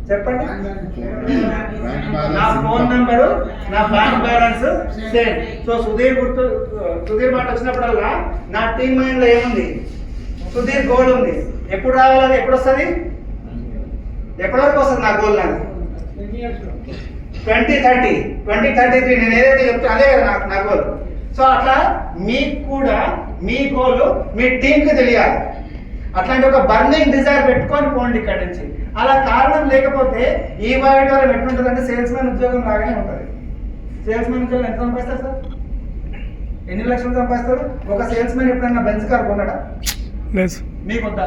చెప్పండి. నా ఫోన్ నెంబరు, నా bank balance same. So Sudheer మాట వచ్చినప్పుడల్లా నా టీమ్ మైండ్ లో ఏముంది? సుధీర్ గోల్ ఉంది. ఎప్పుడు రావాలి? అది ఎప్పుడు వస్తుంది? ఎప్పటి వరకు వస్తుంది నా గోల్? నాది 2033. నేను ఏదైతే చెప్తే అదే కదా నా గోల్. సో అట్లా మీకు కూడా మీ గోల్ మీ టీంకి తెలియాలి. అట్లాంటి ఒక బర్నింగ్ డిజైర్ పెట్టుకొని పోండి ఇక్కడి నుంచి. అలా కారణం లేకపోతే ఈ వాయిదారం ఎట్లుంటుందంటే సేల్స్ మ్యాన్ ఉద్యోగం లాగానే ఉంటుంది. సేల్స్ మ్యాన్ ఉద్యోగం ఎంత సంపాదిస్తారు సార్? ఎన్ని లక్షలు సంపాదిస్తారు? ఒక సేల్స్ మ్యాన్ ఎప్పుడైనా బెంచ్ కార్ కొన్నాడా? మీకు వద్దా?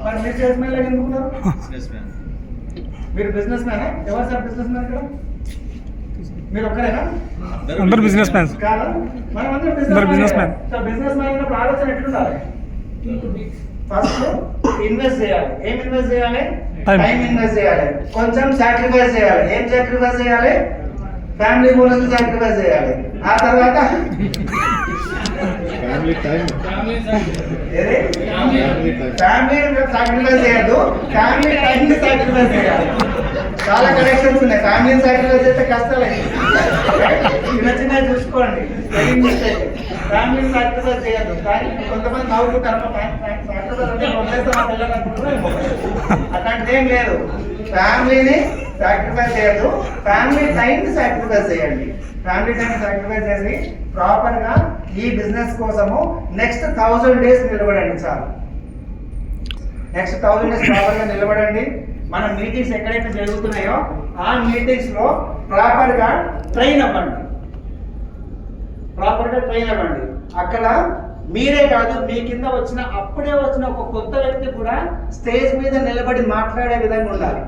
మరి మీరు సేల్స్ మ్యాన్ లాగా ఎందుకున్నారు? మీరు బిజినెస్ మ్యానా? ఎవరు సార్ బిజినెస్ మ్యాన్ ఇక్కడ? మీరు ఒక్కరేనా? అందరు బిజినెస్ మ్యాన్ కాదా? మనం అందరూ business man. So business man ఉన్నప్పుడు ఆలోచన ఎట్లుండాలి? ఫస్ట్ ఇన్వెస్ట్ చేయాలి. ఏం ఇన్వెస్ట్ చేయాలి? టైం ఇన్వెస్ట్ చేయాలి. కొంచెం సాక్రిఫైస్ చేయాలి. ఏం సాక్రిఫైస్ చేయాలి? ఫ్యామిలీ గురించి సాక్రిఫైస్ చేయాలి. ఆ తర్వాత ఫ్యామిలీ సాక్రిఫైస్ చేయద్దు, ఫ్యామిలీ టైం ని సాక్రిఫైస్ చేయాలి. చాలా కనెక్షన్స్ ఉన్నాయి. ఫ్యామిలీని సాక్రిఫైస్ చేస్తే కష్టాలే. చిన్న చిన్న చూసుకోండి. ఫ్యామిలీని సాక్రిఫైస్ చేయద్దు. కానీ కొంతమంది నవ్వుకుంటారు, అట్లాంటిది ఏం లేదు. ఫ్యామిలీని సాక్రిఫైస్ చేయద్దు, ఫ్యామిలీ టైం ని సాక్రిఫైస్ చేయండి. ఫ్యామిలీ టైం సాక్రిఫైస్ చేసి ప్రాపర్ గా ఈ బిజినెస్ కోసము నెక్స్ట్ 1000 days నిలబడండి. చాలు. నెక్స్ట్ 1000 days ప్రాపర్ గా నిలబడండి. మన మీటింగ్స్ ఎక్కడైతే జరుగుతున్నాయో ఆ మీటింగ్స్ లో ప్రాపర్ గా ట్రైన్ అవ్వండి. అక్కడ మీరే కాదు, మీ కింద అప్పుడే వచ్చిన ఒక కొత్త వ్యక్తి కూడా స్టేజ్ మీద నిలబడి మాట్లాడే విధంగా ఉండాలి.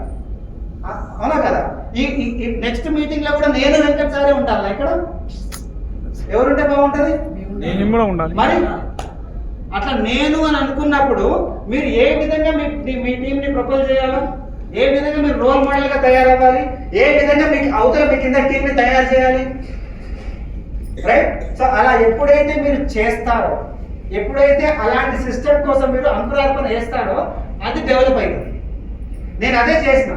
అవునా కదా? ఈ నెక్స్ట్ మీటింగ్ లో కూడా నేను వెంకట్ సారే ఉంటాను. ఇక్కడ ఎవరుంటే బాగుంటది? మరి అట్లా నేను అని అనుకున్నప్పుడు మీరు ఏ విధంగా మీ టీంని ప్రపోజ్ చేయాలా? ఏ విధంగా మీరు రోల్ మోడల్ గా తయారవ్వాలి? ఏ విధంగా మీకు అవతల మీ కింద టీంని తయారు చేయాలి? రైట్. సో అలా ఎప్పుడైతే మీరు చేస్తారో, ఎప్పుడైతే అలాంటి సిస్టమ్ కోసం మీరు అంకురార్పణ చేస్తారో అది డెవలప్ అవుతుంది. నేను అదే చేసిన.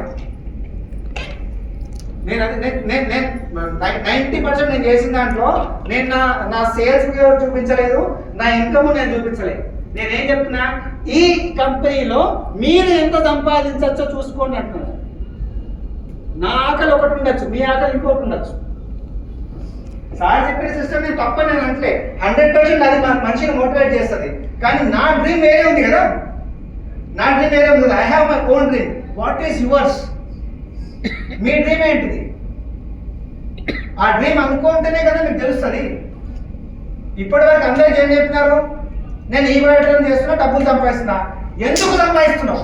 నేను 90% నేను చేసిన దాంట్లో నేను నా సేల్స్ చూపించలేదు, నా ఇన్కమ్ నేను చూపించలేదు. నేనేం చెప్తున్నా, ఈ కంపెనీలో మీరు ఎంత సంపాదించవచ్చో చూసుకోండి అంటున్నాను. నా ఆకలి ఒకటి ఉండొచ్చు, మీ ఆకలి ఇంకొకటి ఉండొచ్చు. సార్ చెప్పిన సిస్టమ్ నేను తప్ప నేను అంటే 100% అది మనిషిని మోటివేట్ చేస్తుంది. కానీ నా డ్రీమ్ వేరే ఉంది కదా. నా డ్రీమ్ వేరే ఉంది. I have my own dream. What is yours? Me dream ఏంటిది? ఆ డ్రీమ్ అనుకుంటేనే కదా మీకు తెలుస్తుంది. ఇప్పటి వరకు అందరికి ఏం చెప్పినారు? నేను ఈ వ్యాపారం చేస్తున్నా, డబ్బులు సంపాదిస్తున్నా. ఎందుకు సంపాదిస్తున్నావు?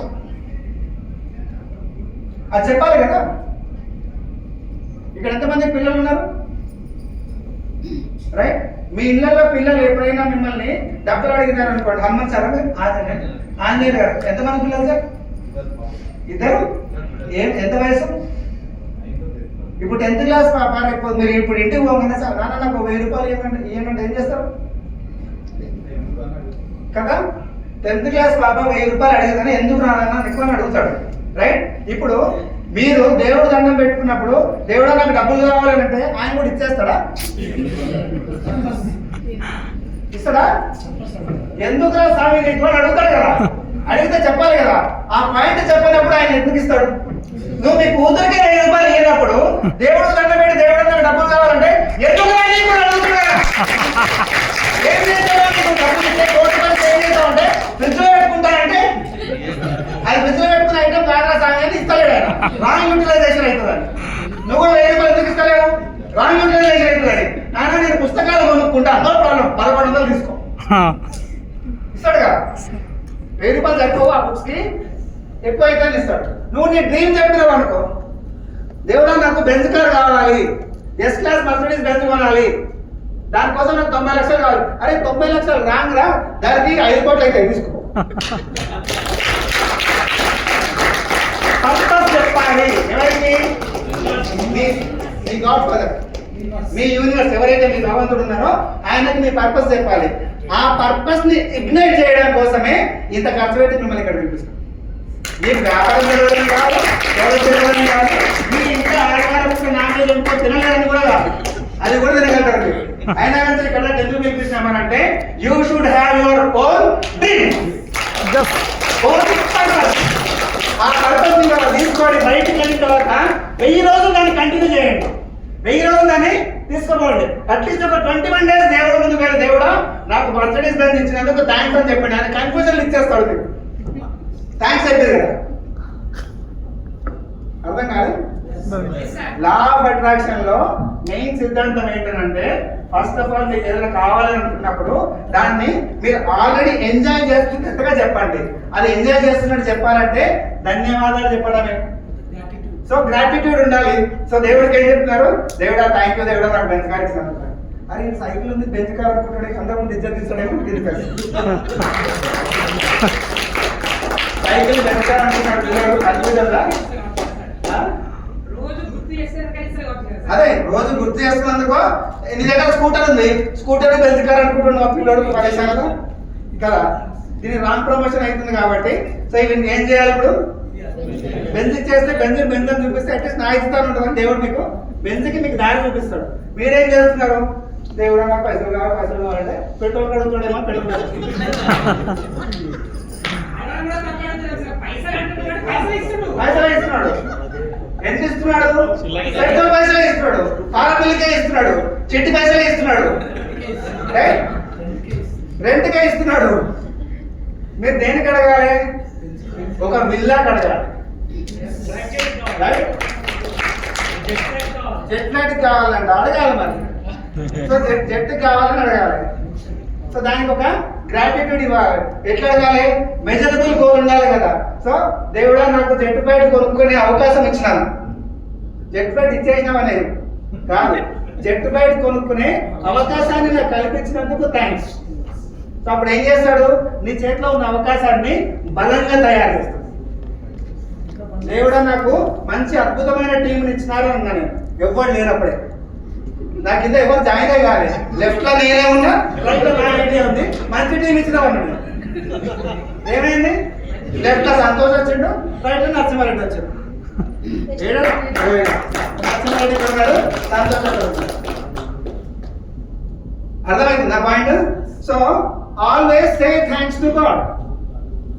అది చెప్పాలి కదా. ఇక్కడ ఎంతమంది పిల్లలు ఉన్నారు? రైట్. మీ ఇళ్లలో పిల్లలు ఎప్పుడైనా మిమ్మల్ని డబ్బులు అడిగినారు అనుకోండి, హనుమంత్ సార్ ఆంజనేయ గారు, ఎంతమంది పిల్లలు సార్? ఇద్దరు. ఎంత వయసు? ఇప్పుడు 10th క్లాస్ మీరు ఇప్పుడు ఇంటికి పోగానే సార్ నాన్న నాకు 1000 రూపాయలు ఇవ్వమంటే ఏం చేస్తారు కదా? 10th క్లాస్ పాప 1000 రూపాయలు అడిగితేనే ఎందుకు రానన్నా ఎక్కువ అడుగుతాడు. రైట్. ఇప్పుడు మీరు దేవుడు దండం పెట్టుకున్నప్పుడు దేవుడు నాకు డబ్బులు కావాలంటే ఆయన కూడా ఇచ్చేస్తాడా? ఇస్తాడా? ఎందుకు స్వామి ఎక్కువ అడుగుతాడు కదా. అడిగితే చెప్పాలి కదా. ఆ పాయింట్ చెప్పినప్పుడు ఆయన ఎందుకు ఇస్తాడు? నువ్వు మీ కూతురికి 1000 రూపాయలు ఇవ్వనప్పుడు దేవుడు దండం పెట్టి దేవుడు నాకు డబ్బులు కావాలంటే ఎందుకు అడుగుతున్నా? ఏం చేస్తావు? నీకు డబ్బులు ఇస్తే కోటి మంది ఏం చేస్తావు అంటే ఫ్రిడ్జ్ లో పెట్టుకుంటానంటే అది ఫ్రిడ్జ్ లో పెట్టుకున్న ఐటమ్ కాదా సాంగ్ అని ఇస్తలేడు ఆయన. రాంగ్ యూటిలైజేషన్ అవుతుందని. నువ్వు కూడా 1000 రూపాయలు ఎందుకు ఇస్తలేవు? రాంగ్ యూటిలైజేషన్ అవుతుందని. నాన్న నేను పుస్తకాలు కొనుక్కుంటా, నో ప్రాబ్లం, 1100 తీసుకో. ఇస్తాడు కదా. 1000 రూపాయలు సరిపోవు, ఆ బుక్స్ కి ఎక్కువ అయితే ఇస్తాడు. నువ్వు నీ డ్రీమ్ చెప్పినావు అనుకో, దేవుడా నాకు బెంజ్ కార్ కావాలి, S క్లాస్ మర్సిడీస్ బెంజ్ కొనాలి, దానికోసం నాకు 90 లక్షలు కావాలి. అరే 90 లక్షలు రాంగ్ రా, దానికి 5 కోట్లు అయితే తీసుకో. పర్పస్ చెప్పాలి. ఎవరికి? మీ గాడ్ ఫాదర్, మీ యూనివర్స్ ఎవరైతే మీ భగవంతుడు ఉన్నారో ఆయనకి మీ పర్పస్ చెప్పాలి. ఆ పర్పస్ ని ఇగ్నైట్ చేయడం కోసమే ఇంత ఖర్చు పెట్టి మిమ్మల్ని ఇక్కడ పిలిపిస్తాం. మీకు వ్యాపారం జరగడం కాదు, ఎవరు జరగడం కాదు, మీ ఇంకా ఆడవాళ్ళ నాణ్యత ఇంకో తినలేదని కూడా కాదు, అది కూడా తినగలుగుతారు మీరు. అయినా కానీ ఇక్కడ ఎందుకు పిలిపిస్తామనంటే you should have your own dream, own purpose. ఆ పర్పస్ ని తీసుకోండి. బయటికి వెళ్ళిన తర్వాత 1000 రోజులు దాన్ని కంటిన్యూ చేయండి. 1000 రోజులు దాన్ని తీసుకోండి. అట్లీస్ట్ ఒక 21 days దేవుడు ముందుకు వెళ్ళి, దేవుడా నాకు బర్త్డేస్ దాన్ని ఇచ్చినందుకు థ్యాంక్స్ అని చెప్పండి. ఆయన కన్ఫ్యూజన్లు ఇచ్చేస్తాడు మీకు. థ్యాంక్స్ అయిపోయింది కదా, అర్థం కాదు. లా ఆఫ్ అట్రాక్షన్ లో మెయిన్ సిద్ధాంతం ఏంటంటే ఫస్ట్ ఆఫ్ ఆల్ మీకు ఏదైనా కావాలని అనుకున్నప్పుడు దాన్ని మీరు ఆల్రెడీ ఎంజాయ్ చేస్తున్నట్టుగా చెప్పండి. అది ఎంజాయ్ చేస్తున్నట్టు చెప్పాలంటే ధన్యవాదాలు చెప్పడమే. సో గ్రాటిట్యూడ్ ఉండాలి. సో దేవుడికి ఏం చెప్తున్నారు? దేవుడా థ్యాంక్ యూ, దేవుడా నాకు బెంచ్ కార్ ఇస్తాను. అరే సైకిల్ ఉంది, బెంచ్ కార్ అనుకుంటాడు, అందరూ ముందు ఇజ్జత్ తీస్తాడేమో సైకిల్ బెంచ్ కార్ అనుకున్నాడు పిల్లలు. అద్భుతంగా అదే రోజు గుర్తు చేస్తున్నందుకో నీ దగ్గర స్కూటర్ ఉంది, స్కూటర్ బెంచ్ కార్ అనుకుంటున్నావు పిల్లడు పడేసాను కదా. దీని రాంగ్ ప్రమోషన్ అవుతుంది కాబట్టి సో ఇవి ఏం చేయాలి? ఇప్పుడు బెంచ్ చేస్తే బెంచ్ చూపిస్తే అట్లీస్ట్ నా ఇస్తాను ఉంటుంది దేవుడు. మీకు బెంచ్కి మీకు దారి చూపిస్తాడు. మీరేం చేస్తున్నారు? దేవుడు నాకు పైసలు కావాలంటే పెట్రోల్ కడుగుతాడేమో, పెట్రోల్ పైసలు ఇస్తున్నాడు. ఎంత ఇస్తున్నాడు? పెట్రోల్ పైసలు ఇస్తున్నాడు, పాల బిల్లుకే ఇస్తున్నాడు, చిట్టి పైసలే ఇస్తున్నాడు, రెంట్కే ఇస్తున్నాడు. మీరు దేనికి అడగాలి? ఒక విల్లా అడగాలి. జెట్ లైట్ కావాలంట, అడగాలి మరి. సో జెట్ కావాలని అడగాలి. సో దానికి ఒక గ్రాటిట్యూడ్ ఇవ్వాలి. ఎట్లా అడగాలి? మెజరబుల్ గోల్ ఉండాలి కదా. సో దేవుడా నాకు జెట్ ప్యాడ్ కొనుక్కునే అవకాశం ఇచ్చినాను. జెట్ ప్యాడ్ ఇచ్చేసినావనే కాదు, జెట్ ప్యాడ్ కొనుక్కునే అవకాశాన్ని నాకు కల్పించినందుకు థ్యాంక్స్. సో అప్పుడు ఏం చేస్తాడు? నీ చేతిలో ఉన్న అవకాశాన్ని బలంగా తయారు చేస్తాడు. దేవుడా నాకు మంచి అద్భుతమైన టీంని ఇచ్చినారు అన్నా. నేను ఎవ్వరు లేనప్పుడే నా కింద ఎవరు జాయిన్ అయ్యాలి. లెఫ్ట్ లో నేనే ఉన్నా, రైట్ లో నా ఐడియా ఉంది. మంచి టీం ఇచ్చినావన్నా. ఏమైంది? లెఫ్ట్ లో సంతోష్ వచ్చిండు, రైట్ లో నరసింహారెడ్డి వచ్చాడు. నరసింహారెడ్డి ఉన్నాడు, సంతోష్. అర్థమైంది నా point? So always say thanks to God.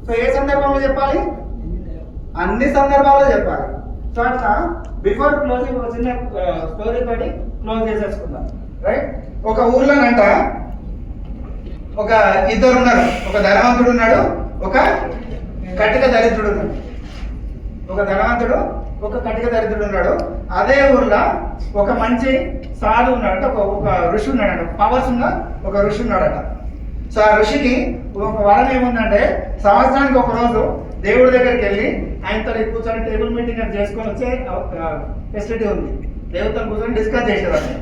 So ఏ సందర్భంలో చెప్పాలి? అన్ని సందర్భాల్లో చెప్పాలి. సో అట్లా బిఫోర్ క్లోజింగ్ ఒక చిన్న స్టోరీ తోటి క్లోజ్ చేసేసుకుందాం. రైట్? ఒక ఊర్లోనంట ఒక ఇద్దరు ఉన్నారు. ఒక ధనవంతుడు ఉన్నాడు, ఒక కటిక దరిద్రుడు ఉన్నాడు. ఒక ధనవంతుడు, ఒక కటిక దరిద్రుడు ఉన్నాడు. అదే ఊర్లో ఒక మంచి సాధు ఉన్నాడట, ఒక ఋషి ఉన్నాడట, పవర్స్ ఉన్న ఒక ఋషి ఉన్నాడట. సో ఆ ఋషికి ఒక వరం ఏముందంటే సంవత్సరానికి ఒక రోజు దేవుడి దగ్గరికి వెళ్ళి ఆయనతో కూర్చొని టేబుల్ మీటింగ్ అని చేసుకొని వచ్చే ఫెసిలిటీ ఉంది. దేవుడితో కూర్చొని డిస్కస్ చేసేవాడిని.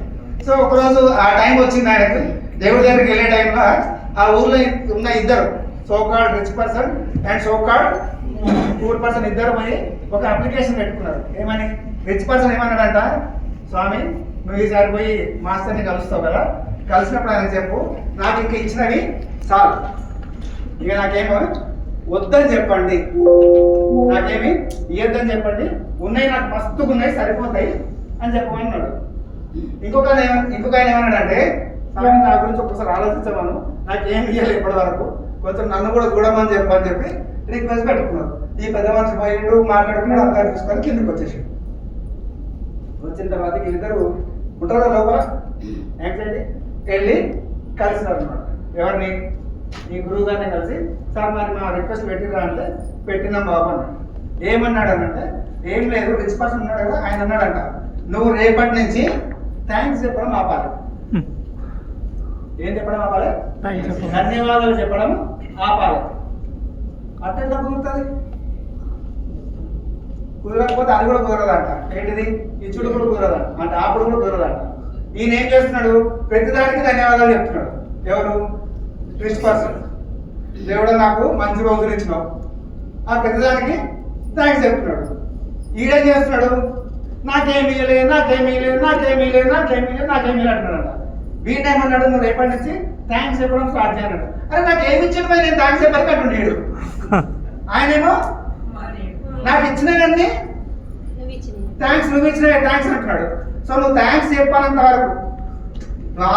సో ఒకరోజు ఆ టైం వచ్చింది ఆయనకు. దేవుడి దగ్గరికి వెళ్ళే టైంలో ఆ ఊర్లో ఉన్న ఇద్దరు so called rich person and so called poor person ఇద్దరు పోయి ఒక అప్లికేషన్ పెట్టుకున్నారు. ఏమని? రిచ్ పర్సన్ ఏమన్నాడంట, స్వామి నువ్వు ఈసారి పోయి మాస్టర్ని కలుస్తావు కదా, కలిసినప్పుడు ఆయన చెప్పు నాకు ఇంక ఇచ్చినవి చాలు, ఇక నాకేమో వద్దని చెప్పండి, నాకేమి ఇయ్యొద్దని చెప్పండి, ఉన్నాయి నాకు మస్తుగా ఉన్నాయి సరిపోతాయి అని చెప్పమన్నాడు. ఇంకొక ఆయన ఏమన్నాడంటే, స్వామి నా గురించి ఒక్కసారి ఆలోచించమను, నాకేం ఇయ్యాలి ఇప్పటి వరకు, కొంచెం నన్ను కూడా చూడమని చెప్పని చెప్పి రిక్వెస్ట్ పెట్టుకున్నారు. ఈ పెద్ద మనిషి పోయిండు, మాట్లాడుకున్నాడు, అంతా చూసుకొని కిందకి వచ్చేసాడు. వచ్చిన తర్వాత వీళ్ళిద్దరు ఉంటారు లోపల ఏంటండి వెళ్ళి కలిసినారు అనమాట. ఎవరిని? ఈ గురువు గారిని కలిసి, సార్ మరి మా రిక్వెస్ట్ పెట్టిరా అంటే, పెట్టినాం బాబు అన్నాడు. ఏమన్నాడు అనంటే, ఏం లేదు రిచ్ పర్సన్ ఉన్నాడు కదా, ఆయన అన్నాడంట, నువ్వు రేపటి నుంచి థ్యాంక్స్ చెప్పడం ఆపాలి. ఏం చెప్పడం ఆపాలి? ధన్యవాదాలు చెప్పడం ఆపాలి. అట్లా కుదురుతుంది? కుదరకపోతే అది కూడా కుదరదంట. ఏంటిది? ఇచ్చుడు కూడా కుదరదంట, అంటే ఆపుడు కూడా కుదరదంట. ఈయన ఏం చేస్తున్నాడు, ప్రతిదానికి ధన్యవాదాలు చెప్తున్నాడు. ఎవరు? Rich person. దేవుడు నాకు మంచి రోజులు ఇచ్చినావు, ఆ ప్రతిదానికి థ్యాంక్స్ చెప్తున్నాడు. ఈడేం చేస్తున్నాడు, నాకేమీ లేదు నాకేమీ లేదు నాకేమీ లేదు నాకేమీ లేదు నాకేమీ లేదు అంటున్నాడు. వీడేమన్నాడు, నువ్వు రేపటి నుంచి థ్యాంక్స్ చెప్పడం స్టార్ట్ చేయన్నాడు. అరే నాకు ఏమి ఇచ్చిన నేను థ్యాంక్స్ చెప్పాలి అంటుండేడు. ఆయనేమో నాకు ఇచ్చిన కానీ థ్యాంక్స్ నువ్వు ఇచ్చిన థ్యాంక్స్ అంటున్నాడు. సో నువ్వు థ్యాంక్స్ చెప్పాలంత వరకు, నువ్వు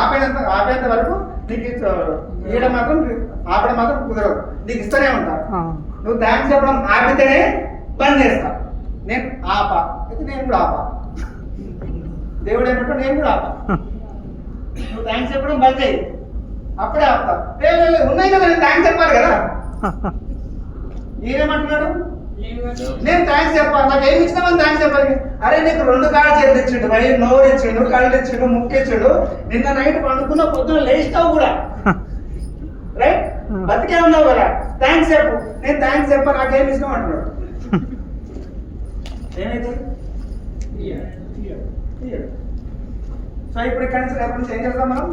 ఆపేంత వరకు నీకు ఇవ్వడం మాత్రం ఆపడం మాత్రం కుదరదు, నీకు ఇస్తూనే ఉంటా. నువ్వు థ్యాంక్స్ చెప్పడం ఆపితేనే బంద్ చేస్తా. నేను ఆపా అయితే నేను కూడా ఆపా. దేవుడు ఏమంటాడు, నేను కూడా ఆపా. నువ్వు థ్యాంక్స్ చెప్పడం బంద్ చేయి, అప్పుడే ఆపుతా. ఉన్నాయి కదా, నేను థ్యాంక్స్ చెప్పాలి కదా. ఈయనేమంటున్నాడు, నేను థ్యాంక్స్ చెప్పాలి, నాకు ఏమి ఇచ్చినామని థ్యాంక్స్ చెప్పాలి. అరే నీకు 2 కాళ్ళు చేతులు ఇచ్చిండు, నోరు ఇచ్చిండు, కళ్ళు ఇచ్చిండు, ముక్కు ఇచ్చిండు. నిన్న నైట్ పండుకున్న పొద్దున లేచినావు కూడా, రైట్? బతికే ఉన్నావు కదా, థ్యాంక్స్ చెప్పు. నేను థ్యాంక్స్ చెప్పా, నాకేమి ఇష్టం అంటున్నాడు. ఏమైతే సో ఇప్పుడు ఇక్కడ నుంచి రేపటి నుంచి ఏం చేద్దాం మనం?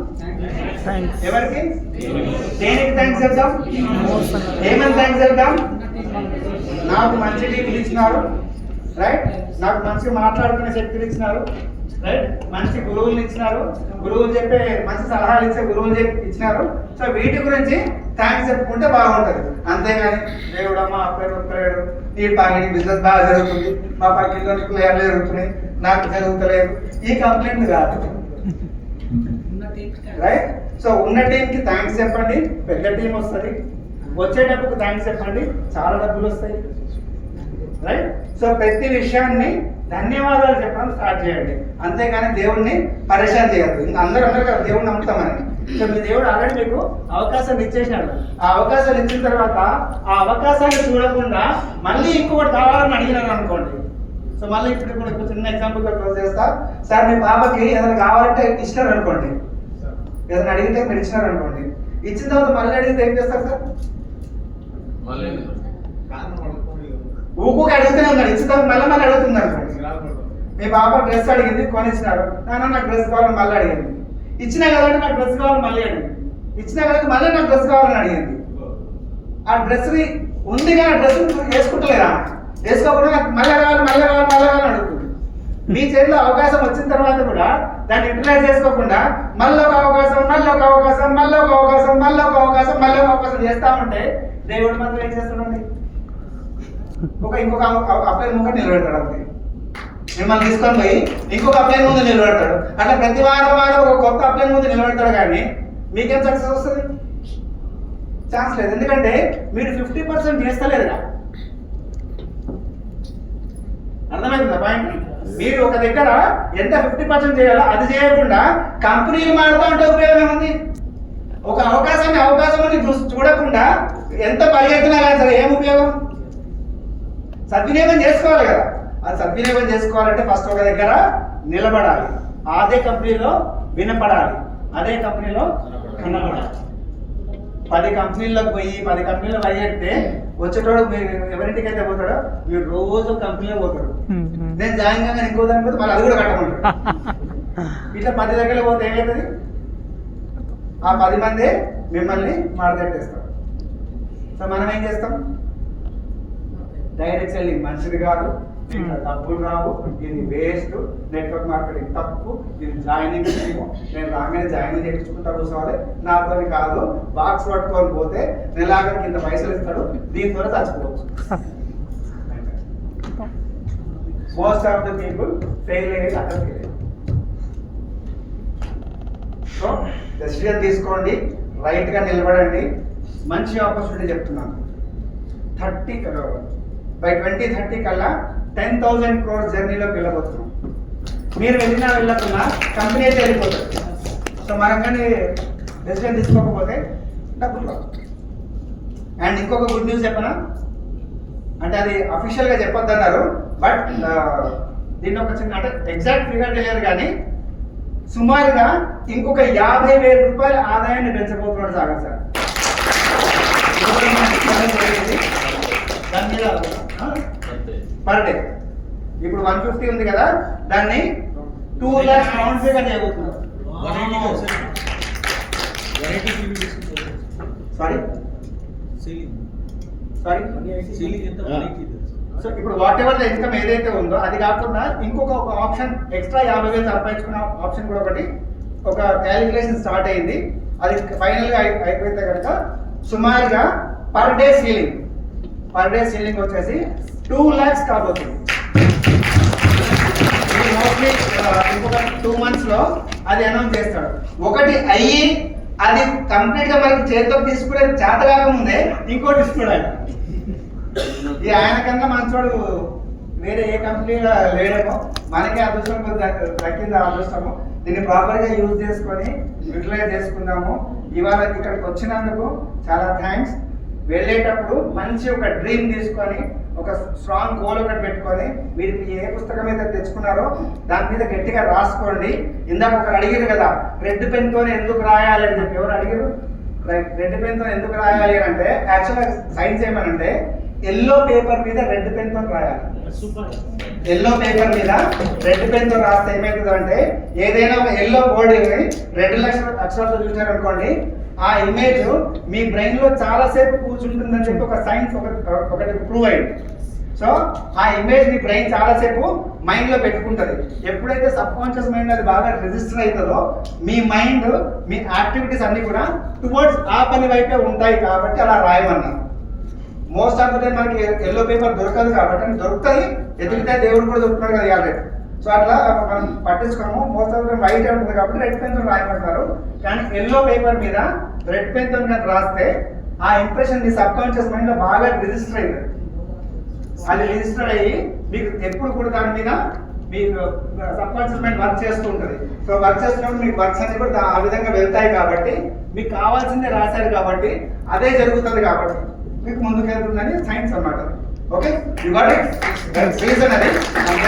ఎవరికి దేనికి థ్యాంక్స్ చెప్దాం? ఏమని థ్యాంక్స్ చెప్దాం? నాకు మంచి టీవీలు ఇచ్చినారు, రైట్? నాకు మంచిగా మాట్లాడుకునే శక్తులు ఇచ్చినారు, రైట్? మంచి గురువులు ఇచ్చినారు, గురువులు చెప్పే మంచి సలహాలు ఇచ్చే గురువులు ఇచ్చినారు. సో వీటి గురించి థ్యాంక్స్ చెప్పుకుంటే బాగుంటుంది. అంతేగాని దేవుడు మా అబ్బాయి ఒక్కలేడు, ఈ పాకి బిజినెస్ బాగా జరుగుతుంది, మా పక్కిలో ప్లేయర్లు జరుగుతున్నాయి, నాకు జరుగుతలేదు, ఈ కంప్లైంట్ కాదు, రైట్? సో ఉన్న టీంకి థ్యాంక్స్ చెప్పండి, పెద్ద టీం వస్తుంది. వచ్చేటప్పుడు థ్యాంక్స్ చెప్పండి, చాలా డబ్బులు వస్తాయి, రైట్? సో ప్రతి విషయాన్ని ధన్యవాదాలు చెప్పడం స్టార్ట్ చేయండి, అంతేగాని దేవుణ్ణి పరేషాన్ చేయద్దు. ఇంకా అందరూ కదా దేవుణ్ణి నమ్ముతామని. సో మీ దేవుడు ఆల్రెడీ మీకు అవకాశాన్ని ఇచ్చేసినాడు. ఆ అవకాశాలు ఇచ్చిన తర్వాత ఆ అవకాశాన్ని చూడకుండా మళ్ళీ ఇంకొకటి కావాలని అడిగినారు అనుకోండి. సో మళ్ళీ ఇప్పుడు కూడా చిన్న ఎగ్జాంపుల్ క్లోజ్ చేస్తా. సార్ మీ పాపకి ఏదైనా కావాలంటే ఇచ్చినారు అనుకోండి, ఏదైనా అడిగితే మీరు ఇచ్చినారు అనుకోండి, ఇచ్చిన తర్వాత మళ్ళీ అడిగితే ఏం చేస్తారు సార్? ఊపుకి అడుగుతూనే ఉన్నాడు, ఇచ్చిన తర్వాత మళ్ళీ అడుగుతుంది అనుకోండి. మీ పాప డ్రెస్ అడిగింది, కొనిచ్చినారు, నాన్న నాకు డ్రెస్ కావాలని మళ్ళీ అడిగింది. ఇచ్చినా కదంటే నాకు డ్రెస్ కావాలని మళ్ళీ అడిగింది. ఇచ్చినా కదంటే మళ్ళీ నాకు డ్రెస్ కావాలని అడిగింది. ఆ డ్రెస్ని ఉంది కానీ ఆ డ్రెస్ వేసుకుంటలేదా? వేసుకోకుండా నాకు మళ్ళీ కావాలి అడుగుతుంది. మీ చేతిలో అవకాశం వచ్చిన తర్వాత కూడా దాన్ని యూటిలైజ్ చేసుకోకుండా మళ్ళీ ఒక అవకాశం చేస్తా ఉంటే దేవుడు మాత్రం ఏం చేస్తాడండి? ఇంకొక అప్లైన్ ముందు నిలబెడతాడు. అంతే, మిమ్మల్ని తీసుకొని పోయి ఇంకొక అప్లైన్ ముందు నిలబెడతాడు. అట్లా ప్రతి వారం ఒక కొత్త అప్లైన్ ముందు నిలబెడతాడు. కానీ మీకేం సక్సెస్ వస్తుంది? ఛాన్స్ లేదు. ఎందుకంటే మీరు 50% చేస్తలేరుగా. అర్థమవుతుందా పాయింట్? మీరు ఒక దగ్గర ఎంత 50% చేయాలో అది చేయకుండా కంపెనీలు మారుతూ ఉంటే ఉపయోగం ఉంది. ఒక అవకాశం అని చూడకుండా ఎంత పరిగెత్తినా కానీ సరే ఏం ఉపయోగం? సద్వినియోగం చేసుకోవాలి కదా. అది సద్వినియోగం చేసుకోవాలంటే ఫస్ట్ ఒక దగ్గర నిలబడాలి, అదే కంపెనీలో వినపడాలి, అదే కంపెనీలో కనబడాలి. 10 కంపెనీలకు పోయి 10 కంపెనీలు పరిగెడితే వచ్చేటోడు మీరు ఎవరింటికి అయితే పోతాడో మీరు రోజు కంపెనీలో పోతాడు. నేను జాయిన్ కాగానే ఇంకో దాని పోతే మళ్ళీ అది కూడా కట్టమంటాడు. ఇట్లా 10 దగ్గర పోతే ఏమవుతుంది? ఆ 10 మంది మిమ్మల్ని మాడగట్టేస్తారు. సో మనం ఏం చేస్తాం? డైరెక్ట్ సెల్లింగ్ మంచిది కాదు, ఇంకా డబ్బులు రావు, ఇది వేస్ట్, నెట్వర్క్ మార్కెటింగ్ తప్పు, ఇది జాయినింగ్ స్కీము, నేను రాగానే జాయినింగ్ చేయించుకుంటా కూర్చోవాలి, నాతో కాదు. బాక్స్ పట్టుకొని పోతే నెలాఖరికి ఇంత పైసలు ఇస్తాడు, దీంతో చచ్చిపోవచ్చు. Most of the people fail అయ్యేది అక్కడికి. సో డెసిషన్ తీసుకోండి, రైట్గా నిలబడండి. మంచి ఆపర్చునిటీ చెప్తున్నాను. 2030 కల్లా 10,000 crores జర్నీలోకి వెళ్ళబోతున్నాం. మీరు వెళ్ళకున్నా కంపెనీ అయితే వెళ్ళిపోతుంది. సో మనం కానీ డెసిషన్ తీసుకోకపోతే డబ్బులు రావు. అండ్ ఇంకొక గుడ్ న్యూస్ చెప్పనా, అంటే అది అఫీషియల్గా చెప్పొద్దు అన్నారు, బట్ దీన్ని ఒక చిన్న అంటే ఎగ్జాక్ట్ ఫిగర్ తెలియదు కానీ సుమారుగా ఇంకొక 50,000 రూపాయల ఆదాయాన్ని పెంచబోతున్నాడు సాగర్ సార్. దాని మీద పర్ డే ఇప్పుడు 150 ఉంది కదా, దాన్ని 2 lakhs రౌండ్ ఫిగర్ చేయబోతున్నారు. సారీ సారీ సో ఇప్పుడు వాట్ ఎవర్ ద ఇన్కమ్ ఏదైతే ఉందో అది కాకుండా ఇంకొక ఒక ఆప్షన్ ఎక్స్ట్రా 50,000 సంపాదించుకున్న ఆప్షన్ కూడా ఒకటి ఒక క్యాలిక్యులేషన్ స్టార్ట్ అయింది. అది ఫైనల్గా అయిపోతే కనుక సుమారుగా పర్ డే సీలింగ్ వచ్చేసి 2 lakhs కాబోతుంది. మోస్ట్లీ ఇంకొక 2 months లో అది అనౌన్స్ చేస్తాడు. ఒకటి అయ్యి అది కంప్లీట్ గా మనకి చేతితో తీసుకునే చేత కాకముందే ఇంకోటి ఇస్తున్నాడు ఆయన. ఈ ఆయన కన్నా మంచోడు వేరే ఏ కంపెనీలో లేడేమో. మనకే అదృష్టం దక్కింది అదృష్టము. దీన్ని ప్రాపర్గా యూజ్ చేసుకొని యూటిలైజ్ చేసుకుందాము. ఇవాళ ఇక్కడికి వచ్చినందుకు చాలా థ్యాంక్స్. వెళ్ళేటప్పుడు మంచి ఒక డ్రీమ్ తీసుకొని ఒక స్ట్రాంగ్ గోల్ ఒకటి పెట్టుకొని మీరు ఏ పుస్తకం అయితే తెచ్చుకున్నారో దాని మీద గట్టిగా రాసుకోండి. ఇందాక ఒకరు అడిగారు కదా రెడ్ పెన్తో ఎందుకు రాయాలి అని చెప్పి. ఎవరు అడిగారు? రెడ్ పెన్తో ఎందుకు రాయాలి అంటే యాక్చువల్గా సైన్స్ ఏమనంటే ఎల్లో పేపర్ మీద రెడ్ పెన్తో రాయాలి. ఎల్లో పేపర్ మీద రెడ్ పెన్తో రాస్తే ఏమవుతుంది అంటే ఏదైనా ఒక ఎల్లో బోర్డుని రెడ్ అక్షరాలతో చూసినారు అనుకోండి, ఆ ఇమేజ్ మీ బ్రెయిన్ లో చాలా సేపు కూర్చుంటుందని చెప్పి ఒక సైన్స్ ఒకటి ప్రూవ్ అయింది. సో ఆ ఇమేజ్ మీ బ్రెయిన్ చాలా సేపు మైండ్ లో పెట్టుకుంటది. ఎప్పుడైతే సబ్ కాన్షియస్ మైండ్ అది బాగా రిజిస్టర్ అవుతుందో మీ మైండ్ మీ యాక్టివిటీస్ అన్ని కూడా టువర్డ్స్ ఆ పని వైపే ఉంటాయి. కాబట్టి అలా రాయమన్నారు. మోస్ట్ ఆఫ్ ద టైం మనకి ఎల్లో పేపర్ దొరకదు కాబట్టి అని దొరుకుతుంది. ఎదుగుతే దేవుడు కూడా దొరుకుతున్నారు కదా ఇవాళ. సో అట్లా మనం పట్టించుకోము. Most of the time white ఉంటుంది కాబట్టి రెడ్ పెన్తో రాయమంటారు. కానీ ఎల్లో పేపర్ మీద రెడ్ పెన్తో రాస్తే ఆ ఇంప్రెషన్ మీ సబ్ కాన్షియస్ మైండ్ లో బాగా రిజిస్టర్ అయింది. అది రిజిస్టర్ అయ్యి మీకు ఎప్పుడు కూడా దాని మీద మీ సబ్ కాన్షియస్ మైండ్ వర్క్ చేస్తూ ఉంటుంది. సో వర్క్ చేస్తున్నప్పుడు మీకు వర్క్స్ అన్ని కూడా ఆ విధంగా వెళ్తాయి. కాబట్టి మీకు కావాల్సిందే రాశారు కాబట్టి అదే జరుగుతుంది. కాబట్టి మీకు ముందుకు వెళ్తుందని సైన్స్ అన్నమాట. Okay, you got it. Reason అది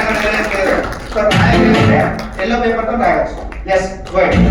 అంతేనా? సో రాయాలంటే ఎల్లో పేపర్తో రాయవచ్చు. Yes, go ahead.